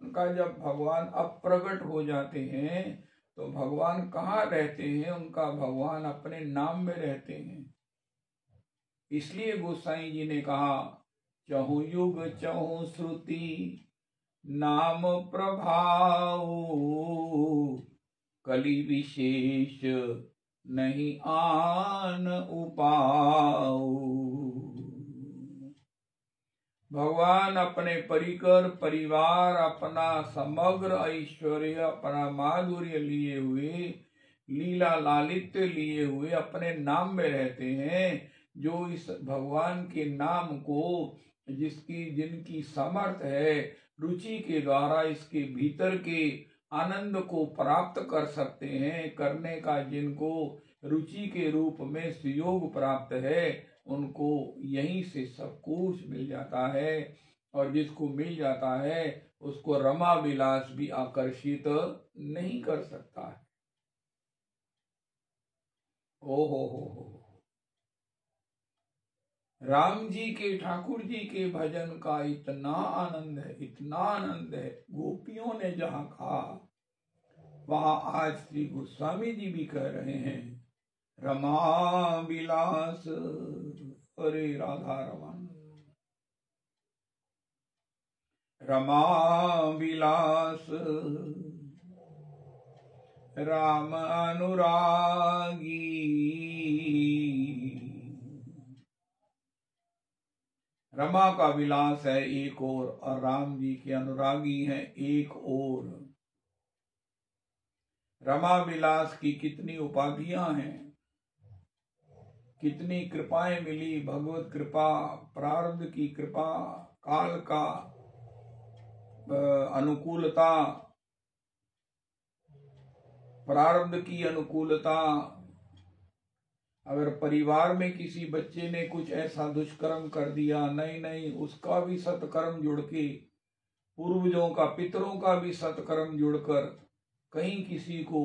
उनका जब भगवान अप्रगट हो जाते हैं तो भगवान कहाँ रहते हैं, उनका भगवान अपने नाम में रहते हैं। इसलिए गोसाई जी ने कहा चहु युग चहु श्रुति नाम प्रभाव, कलि विशेष नहीं आन उपाऊ। भगवान अपने परिकर परिवार, अपना समग्र ऐश्वर्य, अपना माधुर्य लिए हुए, लीला लालित्य लिए हुए अपने नाम में रहते हैं। जो इस भगवान के नाम को, जिनकी समर्थ है, रुचि के द्वारा इसके भीतर के आनंद को प्राप्त कर सकते हैं, करने का जिनको रुचि के रूप में सुयोग प्राप्त है, उनको यहीं से सब कुछ मिल जाता है। और जिसको मिल जाता है उसको रमा विलास भी आकर्षित नहीं कर सकता है। हो राम जी के, ठाकुर जी के भजन का इतना आनंद है, इतना आनंद है। गोपियों ने जहाँ कहा वहां आज श्री गोस्वामी जी भी कह रहे हैं रमा विलास। अरे राधा रमन, रमा विलास राम अनुरागी। रमा का विलास है एक और राम जी के अनुरागी हैं एक और। रमा विलास की कितनी उपाधियां हैं, कितनी कृपाएं मिली। भगवत कृपा, प्रारब्ध की कृपा, काल का अनुकूलता, प्रारब्ध की अनुकूलता। अगर परिवार में किसी बच्चे ने कुछ ऐसा दुष्कर्म कर दिया, नहीं उसका भी सत्कर्म जुड़ के, पूर्वजों का, पितरों का भी सत्कर्म जुड़कर कहीं किसी को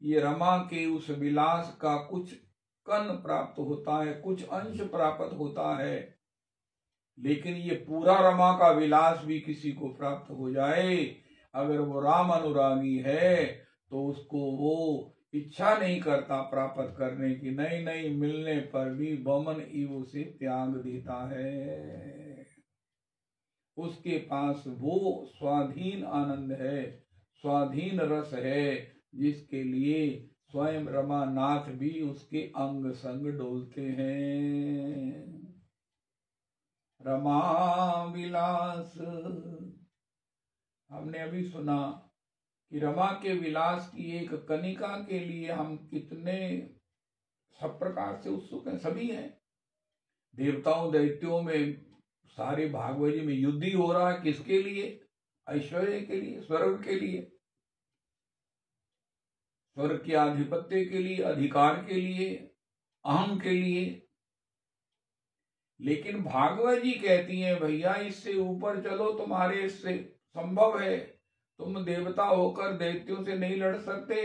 ये रमा के उस विलास का कुछ कण प्राप्त होता है, कुछ अंश प्राप्त होता है। लेकिन ये पूरा रमा का विलास भी किसी को प्राप्त हो जाए, अगर वो राम अनुरागी है तो उसको वो इच्छा नहीं करता प्राप्त करने की। नहीं मिलने पर भी बमन इव उसे त्याग देता है। उसके पास वो स्वाधीन आनंद है, स्वाधीन रस है, जिसके लिए स्वयं रमानाथ भी उसके अंग संग डोलते हैं। रमा विलास, हमने अभी सुना कि रमा के विलास की एक कनिका के लिए हम कितने सब प्रकार से उत्सुक हैं। सभी हैं, देवताओं दैत्यों में, सारे भागवत जी में युद्ध ही हो रहा है। किसके लिए? ऐश्वर्य के लिए, स्वर्ग के लिए, स्वर्ग के आधिपत्य के लिए, अधिकार के लिए, अहम के लिए। लेकिन भागवत जी कहती हैं भैया इससे ऊपर चलो, तुम्हारे इससे संभव है। तुम देवता होकर दैत्यों से नहीं लड़ सकते।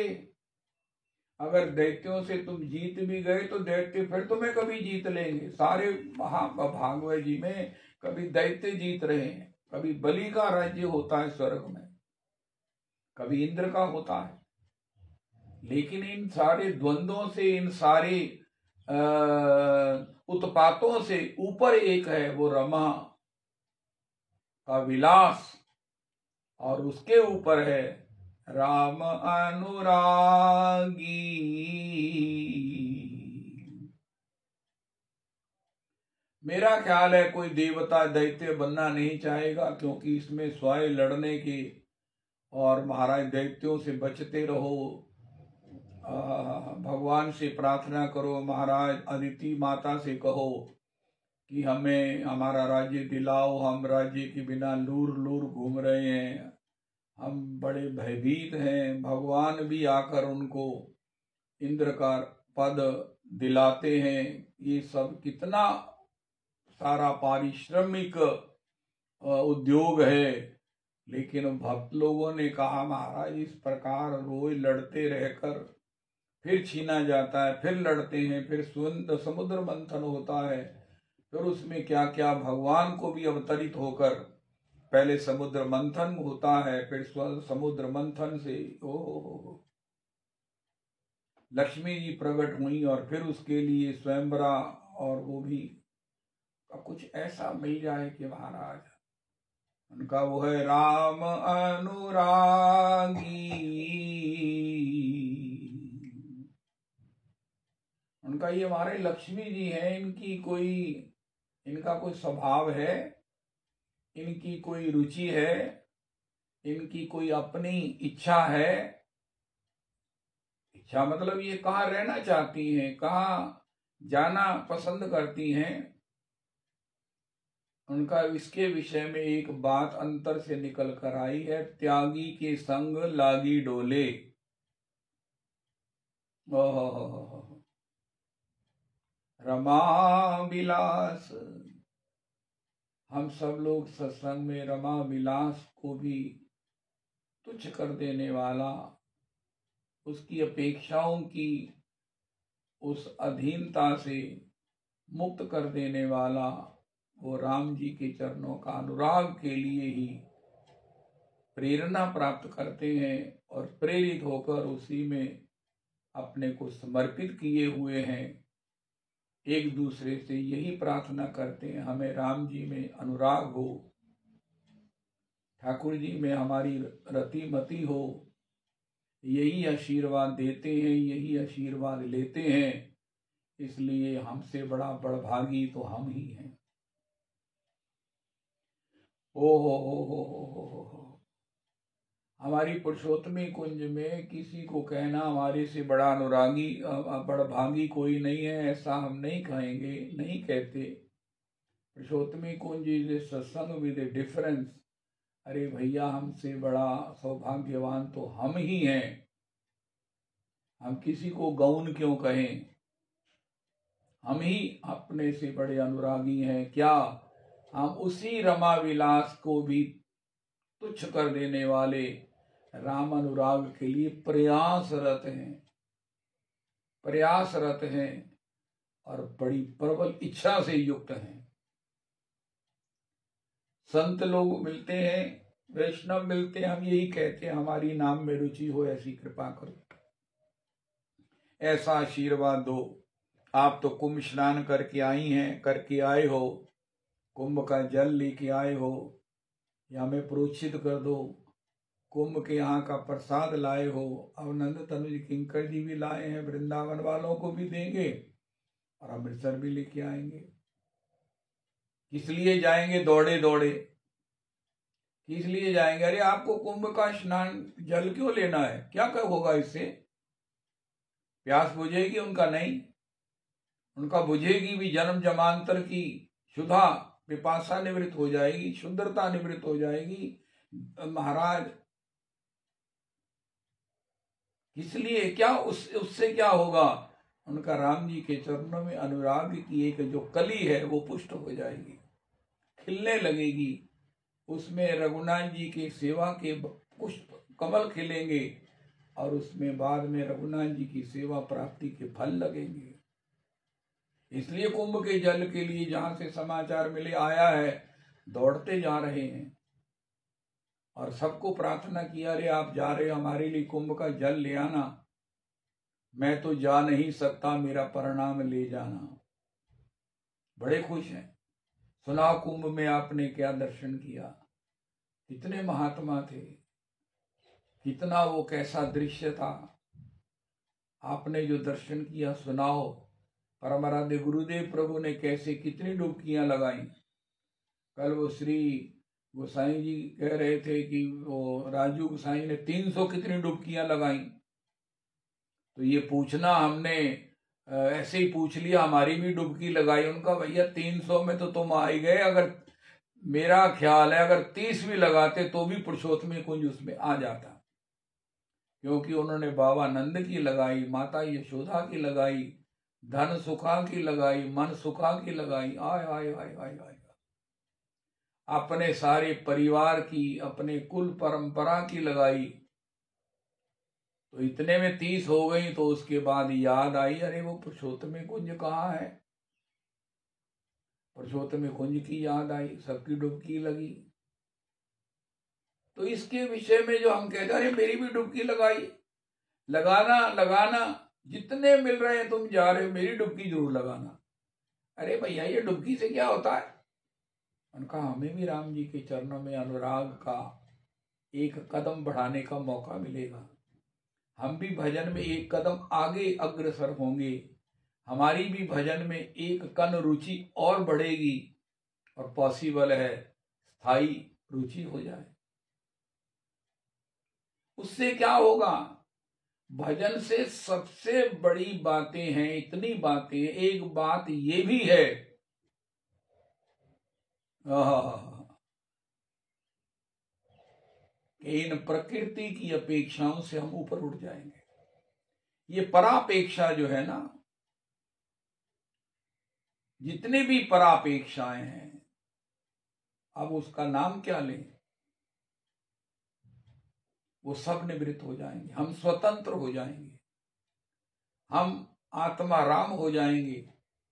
अगर दैत्यों से तुम जीत भी गए तो दैत्य फिर तुम्हें कभी जीत लेंगे। सारे भागवत जी में कभी दैत्य जीत रहे हैं, कभी बलि का राज्य होता है स्वर्ग में, कभी इंद्र का होता है। लेकिन इन सारे द्वंद्वों से, इन सारे उत्पातों से ऊपर एक है, वो रमा का विलास, और उसके ऊपर है राम अनुरागी। मेरा ख्याल है कोई देवता दैत्य बनना नहीं चाहेगा, क्योंकि इसमें स्वयं लड़ने के, और महाराज दैत्यों से बचते रहो, भगवान से प्रार्थना करो, महाराज अदिति माता से कहो कि हमें हमारा राज्य दिलाओ, हम राज्य के बिना लूर लूर घूम रहे हैं, हम बड़े भयभीत हैं। भगवान भी आकर उनको इंद्र का पद दिलाते हैं। ये सब कितना सारा पारिश्रमिक उद्योग है, लेकिन भक्त लोगों ने कहा महाराज इस प्रकार रोज लड़ते रहकर फिर छीना जाता है, फिर लड़ते हैं, फिर समुद्र मंथन होता है, फिर उसमें क्या क्या भगवान को भी अवतरित होकर पहले समुद्र मंथन होता है, फिर समुद्र मंथन से लक्ष्मी जी प्रकट हुई, और फिर उसके लिए स्वयंवरा, और वो भी कुछ ऐसा मिल जाए कि महाराज उनका वो है राम अनुरागी। उनका ये हमारे लक्ष्मी जी हैं, इनका कोई स्वभाव है, इनकी कोई रुचि है, इनकी कोई अपनी इच्छा है। इच्छा मतलब ये कहाँ रहना चाहती हैं, कहाँ जाना पसंद करती हैं। उनका इसके विषय में एक बात अंतर से निकल कर आई है, त्यागी के संग लागी डोले। रमा विलास, हम सब लोग सत्संग में रमा विलास को भी तुच्छ कर देने वाला, उसकी अपेक्षाओं की उस अधीनता से मुक्त कर देने वाला, वो राम जी के चरणों का अनुराग के लिए ही प्रेरणा प्राप्त करते हैं, और प्रेरित होकर उसी में अपने को समर्पित किए हुए हैं। एक दूसरे से यही प्रार्थना करते हैं, हमें राम जी में अनुराग हो, ठाकुर जी में हमारी रतिमति हो। यही आशीर्वाद देते हैं, यही आशीर्वाद लेते हैं। इसलिए हमसे बड़ा बड़भागी तो हम ही हैं। ओ हो। हमारी पुरुषोत्तमी कुंज में किसी को कहना हमारे से बड़ा अनुरागी बड़भागी कोई नहीं है, ऐसा हम नहीं कहेंगे, नहीं कहते। पुरुषोत्तमी कुंज इज सत्संग विद ए डिफरेंस। अरे भैया, हमसे बड़ा सौभाग्यवान तो हम ही हैं। हम किसी को गौण क्यों कहें, हम ही अपने से बड़े अनुरागी हैं। क्या हम उसी रमा विलास को भी तुच्छ कर देने वाले राम अनुराग के लिए प्रयासरत हैं और बड़ी प्रबल इच्छा से युक्त हैं। संत लोग मिलते हैं, वैष्णव मिलते हैं, हम यही कहते हैं हमारी नाम में रुचि हो, ऐसी कृपा करो, ऐसा आशीर्वाद दो। आप तो कुंभ स्नान करके आए हो, कुंभ का जल लेके आए हो, या हमें प्रोक्षित कर दो। कुंभ के यहाँ का प्रसाद लाए हो, अब नंद तनुज किंकर जी भी लाए हैं, वृंदावन वालों को भी देंगे और अमृतसर भी लेके आएंगे। किस लिए जाएंगे दौड़े दौड़े, किस लिए जाएंगे? अरे आपको कुंभ का स्नान जल क्यों लेना है, क्या होगा इससे? प्यास बुझेगी उनका? नहीं, उनका बुझेगी भी जन्म जमांतर की शुद्धा पिपासा निवृत्त हो जाएगी, शुद्धता निवृत्त हो जाएगी। महाराज इसलिए क्या उससे क्या होगा? उनका राम जी के चरणों में अनुराग की एक जो कली है वो पुष्ट हो जाएगी, खिलने लगेगी। उसमें रघुनाथ जी की सेवा के पुष्प कमल खिलेंगे और उसमें बाद में रघुनाथ जी की सेवा प्राप्ति के फल लगेंगे। इसलिए कुंभ के जल के लिए जहां से समाचार मिले आया है, दौड़ते जा रहे हैं और सबको प्रार्थना किया, अरे आप जा रहे हो हमारे लिए कुंभ का जल ले आना। मैं तो जा नहीं सकता, मेरा परिणाम ले जाना। बड़े खुश हैं। सुना कुंभ में आपने क्या दर्शन किया, कितने महात्मा थे, कितना वो कैसा दृश्य था, आपने जो दर्शन किया सुनाओ। परमाराध्य गुरुदेव प्रभु ने कैसे कितनी डुबकियां लगाई। कल वो श्री गोसाई जी कह रहे थे कि वो राजू गोसाई ने 300 कितनी डुबकियां लगाई। तो ये पूछना हमने ऐसे ही पूछ लिया, हमारी भी डुबकी लगाई। उनका भैया 300 में तो तुम आ ही गए, अगर मेरा ख्याल है अगर 30 भी लगाते तो भी पुरुषोत्तम कुंज उसमें आ जाता, क्योंकि उन्होंने बाबा नंद की लगाई, माता यशोदा की लगाई, धन सुखा की लगाई, मन सुखा की लगाई, आय आय आय आय आय, अपने सारे परिवार की, अपने कुल परंपरा की लगाई। तो इतने में 30 हो गई। तो उसके बाद याद आई, अरे वो पुरुषोत्तम कुंज कहाँ है। पुरुषोत्तम कुंज की याद आई, सबकी डुबकी लगी। तो इसके विषय में जो हम कहते, अरे मेरी भी डुबकी लगाई, लगाना लगाना, जितने मिल रहे हैं तुम जा रहे हो, मेरी डुबकी जरूर लगाना। अरे भैया ये डुबकी से क्या होता है। उनका हमें भी राम जी के चरणों में अनुराग का एक कदम बढ़ाने का मौका मिलेगा। हम भी भजन में एक कदम आगे अग्रसर होंगे, हमारी भी भजन में एक कन रुचि और बढ़ेगी, और पॉसिबल है स्थायी रुचि हो जाए। उससे क्या होगा, भजन से सबसे बड़ी बातें हैं, इतनी बातें। एक बात ये भी है, इन प्रकृति की अपेक्षाओं से हम ऊपर उठ जाएंगे। ये परापेक्षा जो है ना, जितने भी परापेक्षाएं हैं, अब उसका नाम क्या लें, वो सब निवृत्त हो जाएंगे। हम स्वतंत्र हो जाएंगे, हम आत्मा राम हो जाएंगे,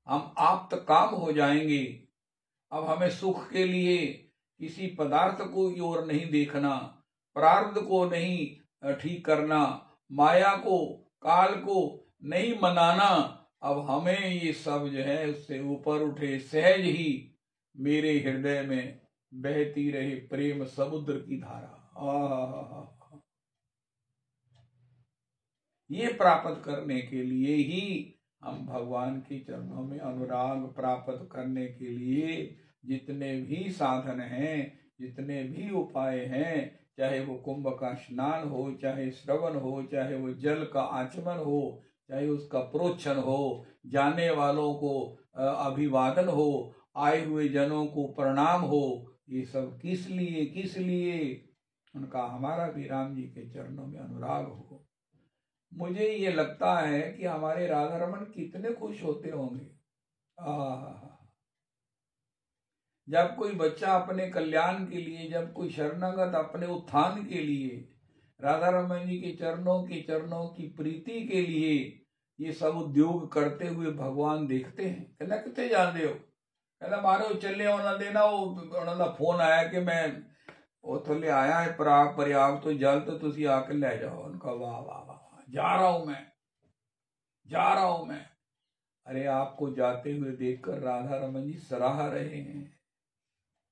हम आप्त काम हो जाएंगे। अब हमें सुख के लिए किसी पदार्थ को की ओर नहीं देखना, प्रारब्ध को नहीं ठीक करना, माया को, काल को नहीं मनाना। अब हमें ये सब जो है उससे ऊपर उठे, सहज ही मेरे हृदय में बहती रहे प्रेम समुद्र की धारा। ये प्राप्त करने के लिए ही हम भगवान के चरणों में अनुराग प्राप्त करने के लिए जितने भी साधन हैं, जितने भी उपाय हैं, चाहे वो कुंभ का स्नान हो, चाहे श्रवण हो, चाहे वो जल का आचमन हो, चाहे उसका प्रोक्षण हो, जाने वालों को अभिवादन हो, आए हुए जनों को प्रणाम हो, ये सब किस लिए उनका हमारा भी राम जी के चरणों में अनुराग हो। मुझे ये लगता है कि हमारे राधा रमन कितने खुश होते होंगे। जब कोई बच्चा अपने कल्याण के लिए, जब कोई शरणागत अपने उत्थान के लिए राधा रमन जी के चरणों की प्रीति के लिए ये सब उद्योग करते हुए भगवान देखते हैं। कहना कितने जान दे हो, कहना मारो चले होना देना। वो उन्होंने फोन आया कि मैं वो थोड़े आया है प्रयाग तो जल तो तुसी आके ले जाओ। उनका वाह वाह वाह, जा रहा हूं मैं। अरे आपको जाते हुए देखकर राधा रमन जी सराह रहे हैं,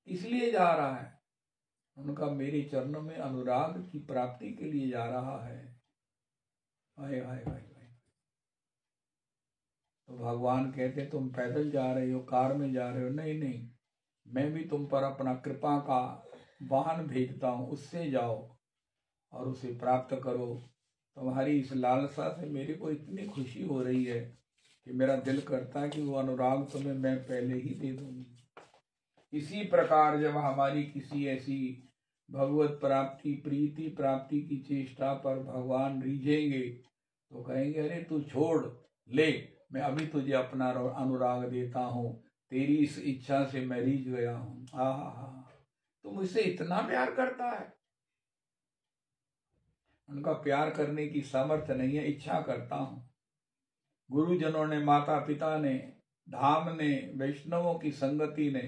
इसलिए जा रहा है। उनका मेरे चरणों में अनुराग की प्राप्ति के लिए जा रहा है। आए आए आए। तो भगवान कहते तुम पैदल जा रहे हो, कार में जा रहे हो, नहीं, मैं भी तुम पर अपना कृपा का वाहन भेजता हूं, उससे जाओ और उसे प्राप्त करो। तुम्हारी इस लालसा से मेरे को इतनी खुशी हो रही है कि मेरा दिल करता है कि वो अनुराग तुम्हें मैं पहले ही दे दूंगी। इसी प्रकार जब हमारी किसी ऐसी भगवत प्राप्ति, प्रीति प्राप्ति की चेष्टा पर भगवान रीझेंगे तो कहेंगे अरे तू छोड़, ले मैं अभी तुझे अपना अनुराग देता हूँ, तेरी इस इच्छा से मैं रीझ गया हूँ। तो मुझसे इतना प्यार करता है। उनका प्यार करने की सामर्थ्य नहीं है, इच्छा करता हूं। गुरुजनों ने, माता पिता ने, धाम ने, वैष्णवों की संगति ने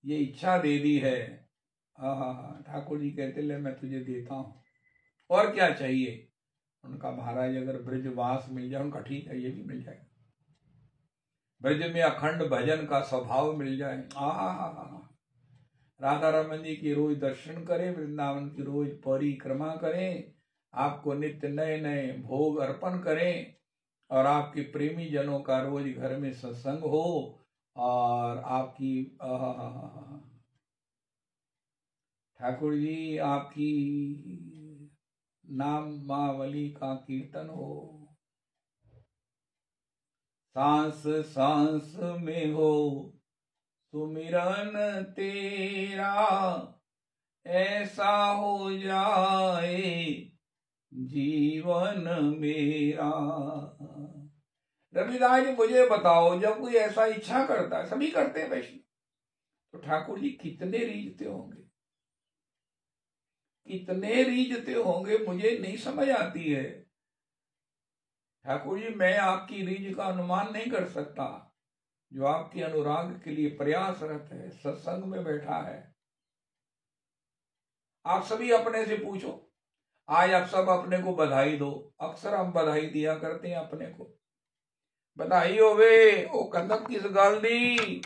ये इच्छा दे दी है। ठाकुर जी कहते ले मैं तुझे देता हूं, और क्या चाहिए। उनका महाराज अगर ब्रजवास मिल जाए, उनका ठीक है, ये भी मिल जाए। ब्रज में अखंड भजन का स्वभाव मिल जाए, राधा रमन जी की रोज दर्शन करें, वृंदावन की रोज परिक्रमा करें, आपको नित्य नए नए भोग अर्पण करें, और आपके प्रेमी जनों का रोज घर में सत्संग हो, और आपकी ठाकुर जी आपकी नाम मावली का कीर्तन हो, सांस सांस में हो सुमिरन तेरा, ऐसा हो जाए जीवन मेरा। रविदास जी मुझे बताओ, जब कोई ऐसा इच्छा करता है, सभी करते हैं वैष्णव, तो ठाकुर जी कितने रीझते होंगे, कितने रीझते होंगे, मुझे नहीं समझ आती है ठाकुर जी। मैं आपकी रीझ का अनुमान नहीं कर सकता, जो आपके अनुराग के लिए प्रयासरत है, सत्संग में बैठा है। आप सभी अपने से पूछो, आज आप सब अपने को बधाई दो। अक्सर हम बधाई दिया करते हैं अपने को, बधाई होवे ओ कंदक किस गाल दी,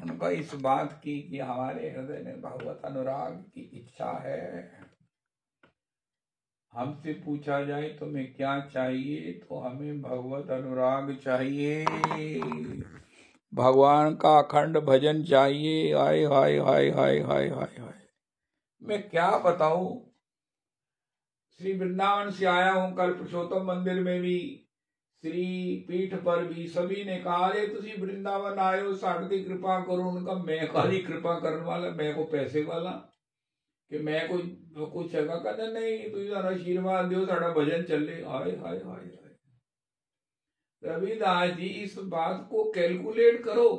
उनका इस बात की कि हमारे हृदय में भगवत अनुराग की इच्छा है। हमसे पूछा जाए तुम्हें क्या चाहिए, तो हमें भगवत अनुराग चाहिए, भगवान का अखंड भजन चाहिए। हाय हाय हाय हाय हाय हाय हाय, मैं क्या बताऊं। श्री वृंदावन से आया हूं, कल पुरुषोत्तम मंदिर में भी, श्री पीठ पर भी सभी ने कहा, अरे तुसी वृंदावन आए हो, साढ़े कृपा करो। उनका मैं खाली कृपा करने वाला, मैं को पैसे वाला कि मैं कोई कुछ है, कहता नहीं तुझे आशीर्वाद दो, साड़ा भजन चले। हाय हाय हाय हाय, रविदास जी इस बात को कैलकुलेट करो,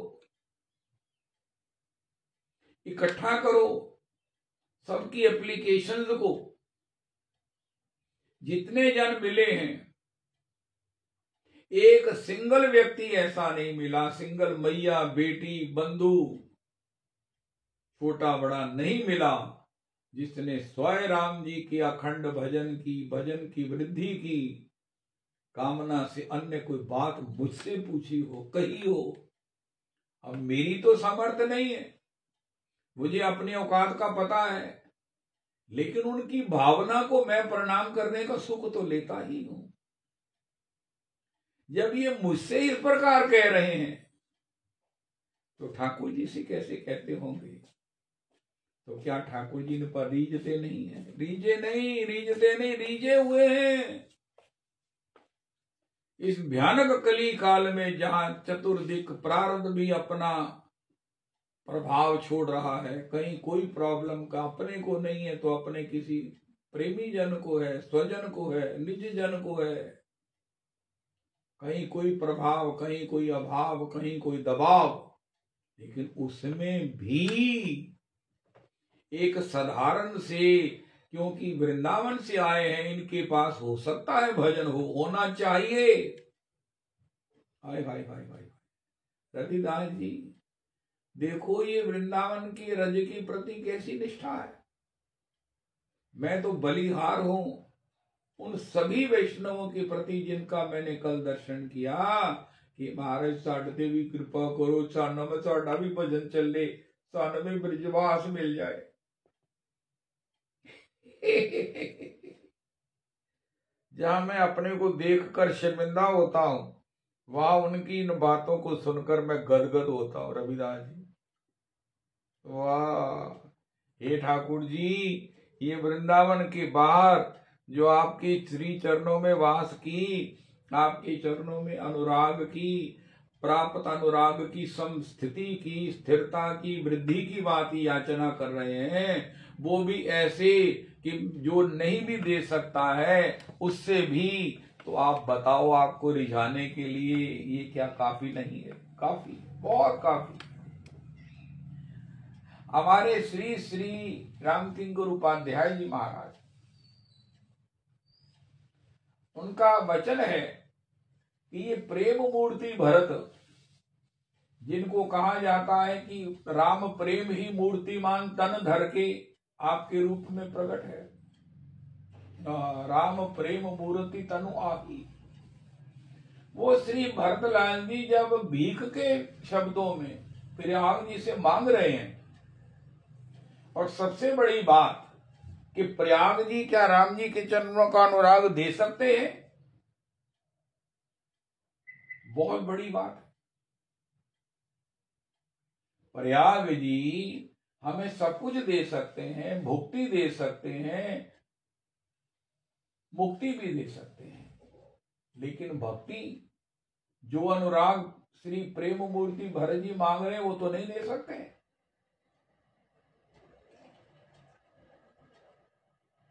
इकट्ठा करो सबकी एप्लीकेशंस को। जितने जन मिले हैं, एक सिंगल व्यक्ति ऐसा नहीं मिला, सिंगल मैया बेटी बंधु छोटा बड़ा नहीं मिला, जिसने स्वयं राम जी की अखंड भजन की वृद्धि की कामना से अन्य कोई बात मुझसे पूछी हो, कही हो। अब मेरी तो सामर्थ्य नहीं है, मुझे अपनी औकात का पता है, लेकिन उनकी भावना को मैं प्रणाम करने का सुख तो लेता ही हूं। जब ये मुझसे इस प्रकार कह रहे हैं, तो ठाकुर जी से कैसे कहते होंगे। तो क्या ठाकुर जी ने पर रीझते नहीं है? रीझे नहीं, रीझते नहीं, रीझे हुए हैं। इस भयानक कली काल में, जहां चतुर्दिक प्रारब्ध भी अपना प्रभाव छोड़ रहा है, कहीं कोई प्रॉब्लम का अपने को नहीं है तो अपने किसी प्रेमी जन को है, स्वजन को है, निज जन को है, कहीं कोई प्रभाव, कहीं कोई अभाव, कहीं कोई दबाव, लेकिन उसमें भी एक साधारण से, क्योंकि वृंदावन से आए हैं, इनके पास हो सकता है भजन होना चाहिए। हाय हाय हाय हाय, रविदास जी देखो ये वृंदावन की रज के प्रति कैसी निष्ठा है। मैं तो बलिहार हूं उन सभी वैष्णवों के प्रति जिनका मैंने कल दर्शन किया कि महाराज साढ़े भी कृपा करो, साना में साढ़ा भी भजन चले, साना में ब्रजवास मिल जाए। जहां मैं अपने को देखकर शर्मिंदा होता हूं, वहां उनकी इन बातों को सुनकर मैं गदगद होता हूं। रविदास जी वाह, हे ठाकुर जी, ये वृंदावन के बाहर जो आपके श्री चरणों में वास की, आपके चरणों में अनुराग की, प्राप्त अनुराग की समस्थिति की, स्थिरता की, वृद्धि की बात याचना कर रहे हैं, वो भी ऐसे कि जो नहीं भी दे सकता है उससे भी। तो आप बताओ, आपको रिझाने के लिए ये क्या काफी नहीं है? काफी, बहुत काफी। हमारे श्री श्री रामकिंकर उपाध्याय जी महाराज, उनका वचन है कि ये प्रेम मूर्ति भरत, जिनको कहा जाता है कि राम प्रेम ही मूर्तिमान तन धर के आपके रूप में प्रकट है, राम प्रेम मूर्ति तनु आही। वो श्री भरतलाल जी जब भीख के शब्दों में प्रयाग जी से मांग रहे हैं, और सबसे बड़ी बात कि प्रयाग जी क्या राम जी के चरणों का अनुराग दे सकते हैं, बहुत बड़ी बात। प्रयाग जी हमें सब कुछ दे सकते हैं, भुक्ति दे सकते हैं, मुक्ति भी दे सकते हैं, लेकिन भक्ति जो अनुराग श्री प्रेम मूर्ति भरत जी मांग रहे हैं वो तो नहीं दे सकते हैं।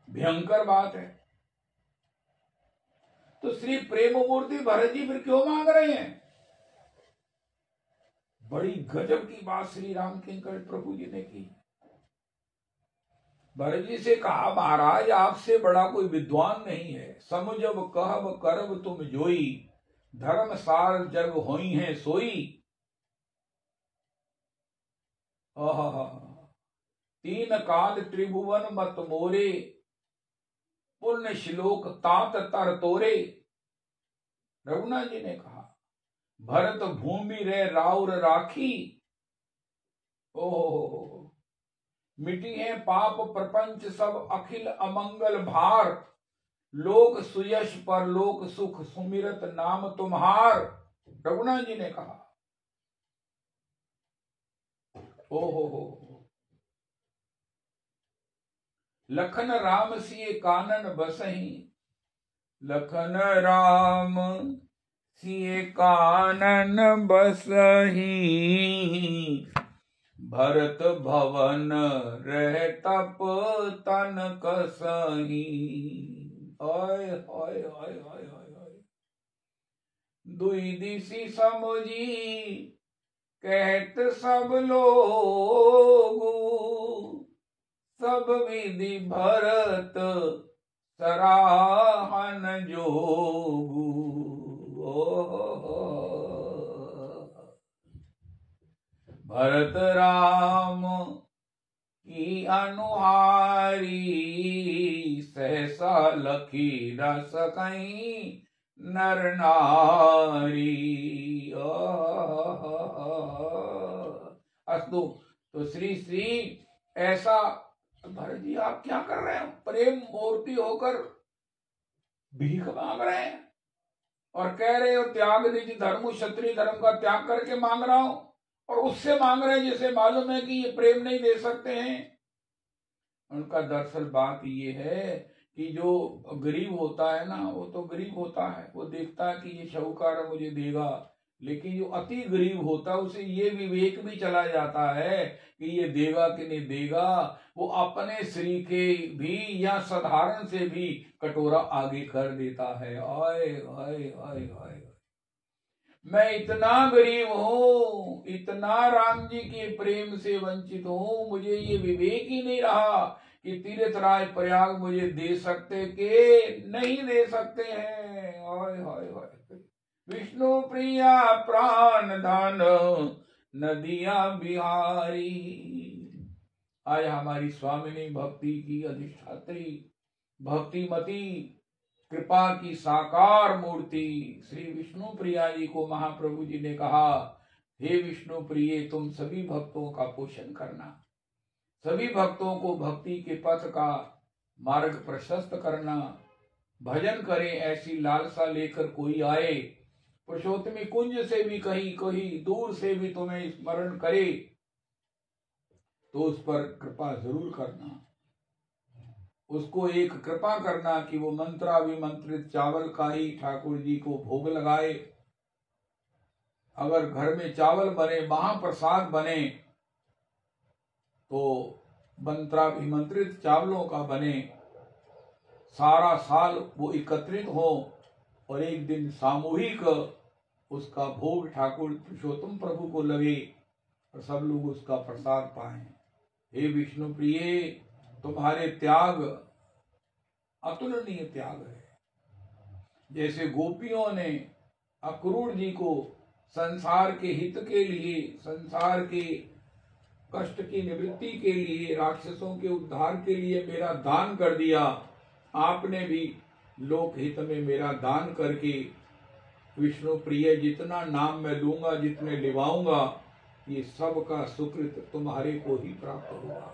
भयंकर बात है। तो श्री प्रेम मूर्ति भरत जी फिर क्यों मांग रहे हैं? बड़ी गजब की बात श्री राम किंकर प्रभु जी ने की। भरत जी से कहा, महाराज आपसे बड़ा कोई विद्वान नहीं है। समझब कहब करब तुम जोई, धर्म सार जग होई है सोई। तीन काल त्रिभुवन मत मोरे, पुण्य श्लोक तात तर तोरे। रघुनाथ जी ने कहा, भरत भूमि रे राउर राखी। ओहो, मिटी है पाप प्रपंच सब अखिल अमंगल भार। लोक सुयश पर लोक सुख सुमिरत नाम तुम्हार। रघुनाथ जी ने कहा, ओहो, लखन राम सिए कानन बसही। लखन राम सिए कानन बसही, भरत भवन रह तप तन कसही। हाय हाय हाय हाय हाय। दुई दिशि समझी कहत सब लोग, सब विधि भरत सराहन जोगु। भरत राम की अनुहारी, सहसा लखी रस कहीं नर नारी। अस्तु। तो श्री श्री ऐसा, भरत जी आप क्या कर रहे हैं? प्रेम मूर्ति होकर भीख मांग रहे हैं और कह रहे हो त्याग दीजिए, धर्म क्षत्रिय धर्म का त्याग करके मांग रहा हूं, और उससे मांग रहे हैं जिसे मालूम है कि ये प्रेम नहीं दे सकते हैं। उनका दरअसल बात ये है कि जो गरीब होता है ना, वो तो गरीब होता है, वो देखता है कि ये शाहूकार मुझे देगा, लेकिन जो अति गरीब होता है उसे ये विवेक भी चला जाता है कि ये देगा कि नहीं देगा। वो अपने श्री के भी या साधारण से भी कटोरा आगे कर देता है। आए आए आए आए, मैं इतना गरीब हूँ, इतना राम जी के प्रेम से वंचित हूँ, मुझे ये विवेक ही नहीं रहा कि तीर्थराज प्रयाग मुझे दे सकते के नहीं दे सकते हैं। हाय हाय हाय, विष्णु प्रिया प्राण धन नदिया बिहारी। आज हमारी स्वामिनी भक्ति की अधिष्ठात्री, भक्तिमती, कृपा की साकार मूर्ति श्री विष्णु प्रिया जी को महाप्रभु जी ने कहा, हे विष्णु प्रिय, तुम सभी भक्तों का पोषण करना, सभी भक्तों को भक्ति के पथ का मार्ग प्रशस्त करना, भजन करें ऐसी लालसा लेकर कोई आए, पुरुषोत्तमी कुंज से भी कहीं कहीं दूर से भी तुम्हें स्मरण करे तो उस पर कृपा जरूर करना। उसको एक कृपा करना कि वो मंत्राभिमंत्रित चावल का ही ठाकुर जी को भोग लगाए। अगर घर में चावल बने, महाप्रसाद बने, तो मंत्राभिमंत्रित चावलों का बने, सारा साल वो एकत्रित हो और एक दिन सामूहिक उसका भोग ठाकुर पुरुषोत्तम प्रभु को लगे और सब लोग उसका प्रसाद पाएं। हे विष्णु प्रिय, तुम्हारे त्याग अतुलनीय त्याग है। जैसे गोपियों ने अक्रूर जी को संसार के हित के लिए, संसार के कष्ट की निवृत्ति के लिए, राक्षसों के उद्धार के लिए मेरा दान कर दिया, आपने भी लोकहित में मेरा दान करके विष्णु प्रिय जितना नाम मैं लूंगा, जितने लिवाऊंगा, ये सब का सुकृत तुम्हारे को ही प्राप्त होगा।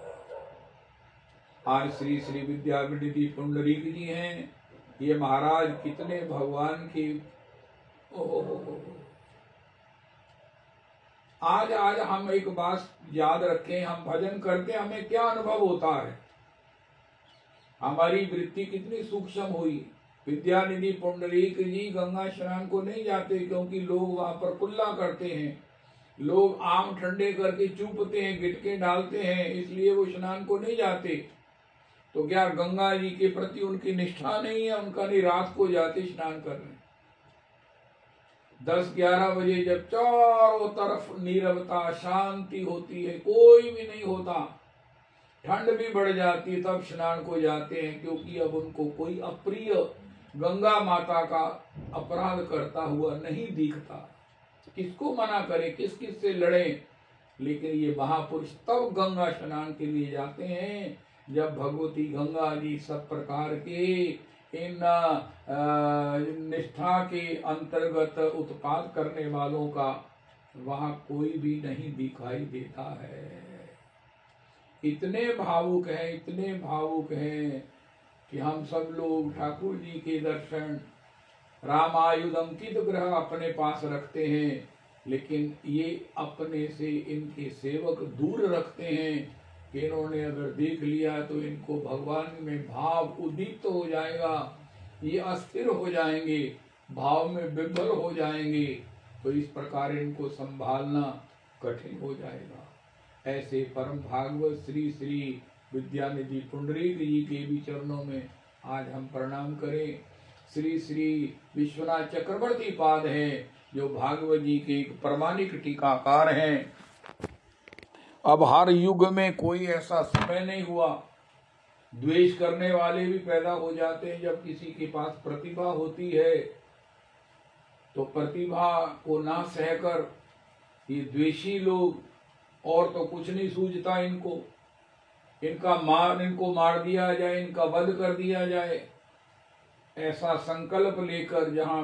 आज श्री श्री विद्यानिधि पुंडरीक जी हैं, ये महाराज कितने भगवान की आज हम एक बात याद रखें, हम भजन करते हमें क्या अनुभव होता है, हमारी वृत्ति कितनी सूक्ष्म हुई। विद्यानिधि पुंडरीक जी गंगा स्नान को नहीं जाते क्योंकि लोग वहां पर कुल्ला करते हैं, लोग आम ठंडे करके चूपते हैं, गिटके डालते हैं, इसलिए वो स्नान को नहीं जाते। तो क्या गंगा जी के प्रति उनकी निष्ठा नहीं है? उनका नहीं, रात को जाते स्नान करने। 10-11 बजे जब चारों तरफ नीरवता शांति होती है, कोई भी नहीं होता, ठंड भी बढ़ जाती है, तब स्नान को जाते हैं, क्योंकि अब उनको कोई अप्रिय गंगा माता का अपराध करता हुआ नहीं दिखता। किसको मना करे, किस किस से लड़े, लेकिन ये महापुरुष तब गंगा स्नान के लिए जाते हैं जब भगवती गंगा जी सब प्रकार के इन निष्ठा के अंतर्गत उत्पाद करने वालों का वहां कोई भी नहीं दिखाई देता है। इतने भावुक हैं, इतने भावुक हैं कि हम सब लोग ठाकुर जी के दर्शन रामायुध अंकित ग्रह अपने पास रखते हैं, लेकिन ये अपने से इनके सेवक दूर रखते हैं कि इन्होंने अगर देख लिया तो इनको भगवान में भाव उदित हो जाएगा, ये अस्थिर हो जाएंगे, भाव में विभोर हो जाएंगे, तो इस प्रकार इनको संभालना कठिन हो जाएगा। ऐसे परम भागवत श्री श्री विद्यानिधि पुंडरीक जी के भी चरणों में आज हम प्रणाम करें। श्री श्री विश्वनाथ चक्रवर्ती पाद हैं, जो भागवत जी के एक प्रमाणिक टीकाकार हैं। अब हर युग में कोई ऐसा समय नहीं हुआ, द्वेष करने वाले भी पैदा हो जाते हैं। जब किसी के पास प्रतिभा होती है तो प्रतिभा को ना सहकर ये द्वेषी लोग, और तो कुछ नहीं सूझता इनको, इनको मार दिया जाए, इनका वध कर दिया जाए, ऐसा संकल्प लेकर जहाँ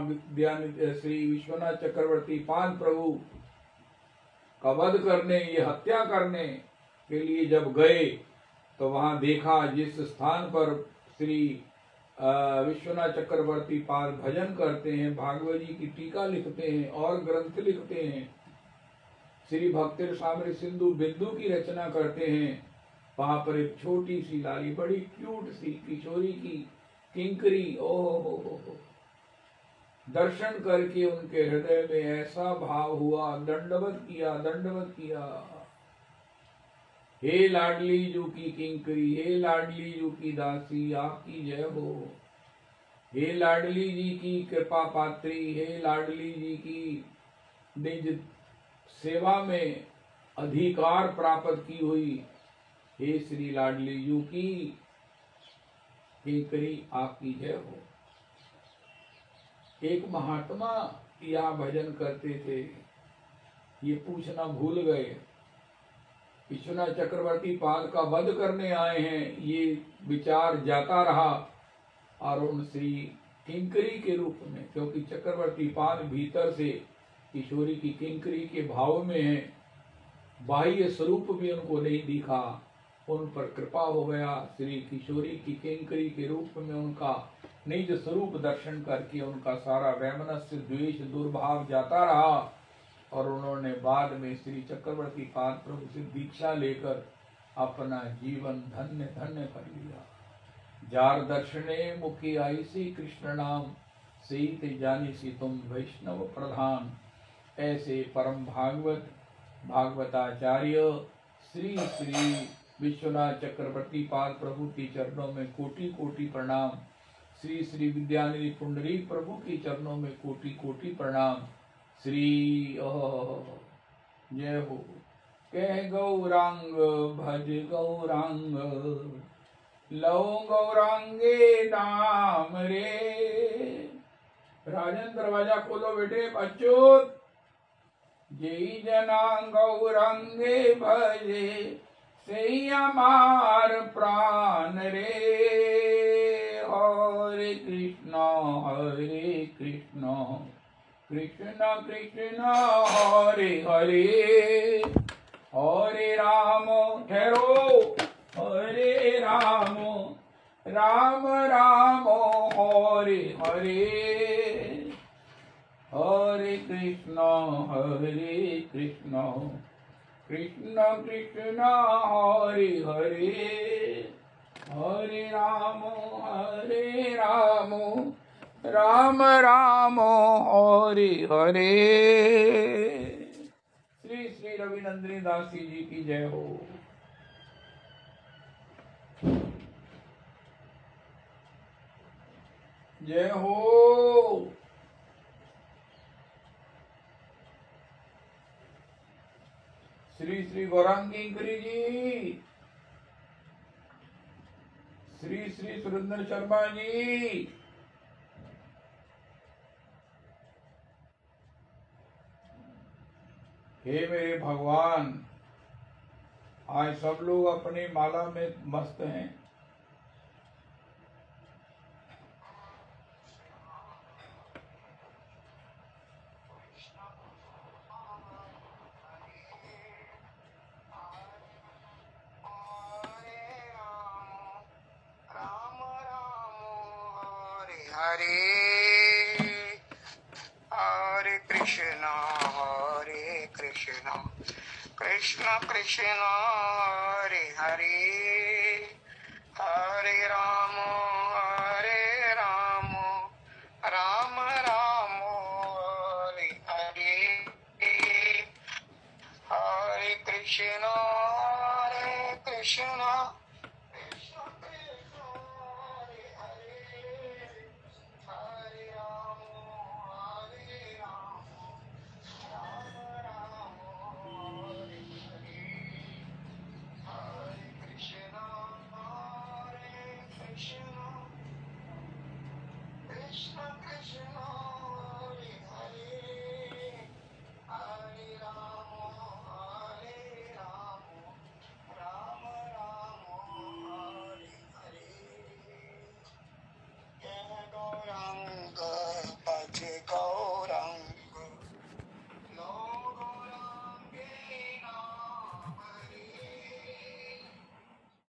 श्री विश्वनाथ चक्रवर्ती पाद प्रभु का वध करने, ये हत्या करने के लिए जब गए, तो वहां देखा जिस स्थान पर श्री विश्वनाथ चक्रवर्ती पाद भजन करते हैं, भागवत जी की टीका लिखते हैं और ग्रंथ लिखते हैं, श्री भक्ति सामरे सिंधु बिंदु की रचना करते हैं, वहां पर एक छोटी सी लाली, बड़ी क्यूट सी किशोरी की किंकरी, ओहो, दर्शन करके उनके हृदय में ऐसा भाव हुआ, दंडवत किया, हे लाडली जू की किंकरी, हे लाडली जू की दासी, आपकी जय हो। हे लाडली जी की कृपा पात्री, हे लाडली जी की निज सेवा में अधिकार प्राप्त की हुई, हे श्री लाडली जू की किंकरी, आपकी जय हो। एक महात्मा यह भजन करते थे, ये पूछना भूल गए, विश्वनाथ चक्रवर्ती पाद का वध करने आए हैं, ये विचार जाता रहा, और उन श्री किंकरी के रूप में, क्योंकि चक्रवर्ती पाद भीतर से किशोरी की किंकरी के भाव में है, बाह्य स्वरूप भी उनको नहीं दिखा, उन पर कृपा हो गया, श्री किशोरी की किंकरी के रूप में उनका निज स्वरूप दर्शन करके उनका सारा वैमनस्य द्वेष दुर्भाव जाता रहा, और उन्होंने बाद में श्री चक्रवर्ती पाद प्रभु से दीक्षा लेकर अपना जीवन धन्य धन्य कर लिया। जार दर्शने मुखी आई सी कृष्ण नाम, सीत जानी सी तुम वैष्णव प्रधान। ऐसे परम भागवताचार्य श्री श्री विश्वनाथ चक्रवर्ती पाद प्रभु के चरणों में कोटि कोटि प्रणाम, श्री श्री विद्यानिधि पुंडरीक प्रभु के चरणों में कोटि कोटि प्रणाम। श्री जय हो। कह गौरांग भज गौरांग, लो गौरांगे नाम रे। राजन दरवाजा खोलो बेटे, अच्युत। जय जना गौरांगे भजे, से हमार प्राण रे। हरे कृष्णा कृष्ण कृष्ण हरे हरे हरे राम ठहरो हरे राम राम राम हरे हरे हरे कृष्ण कृष्ण कृष्ण हरे हरे हरे राम राम राम हरे हरे। श्री श्री रविनंदिनी दासी जी की जय हो। जय हो। श्री श्री गौरांगी जी, श्री श्री सुरेंद्र शर्मा जी, हे मेरे भगवान, आज सब लोग अपनी माला में मस्त हैं। हरे हरे कृष्णा कृष्ण कृष्ण हरे हरे हरे राम राम राम हरे हरे हरे कृष्ण कृष्ण कृष्ण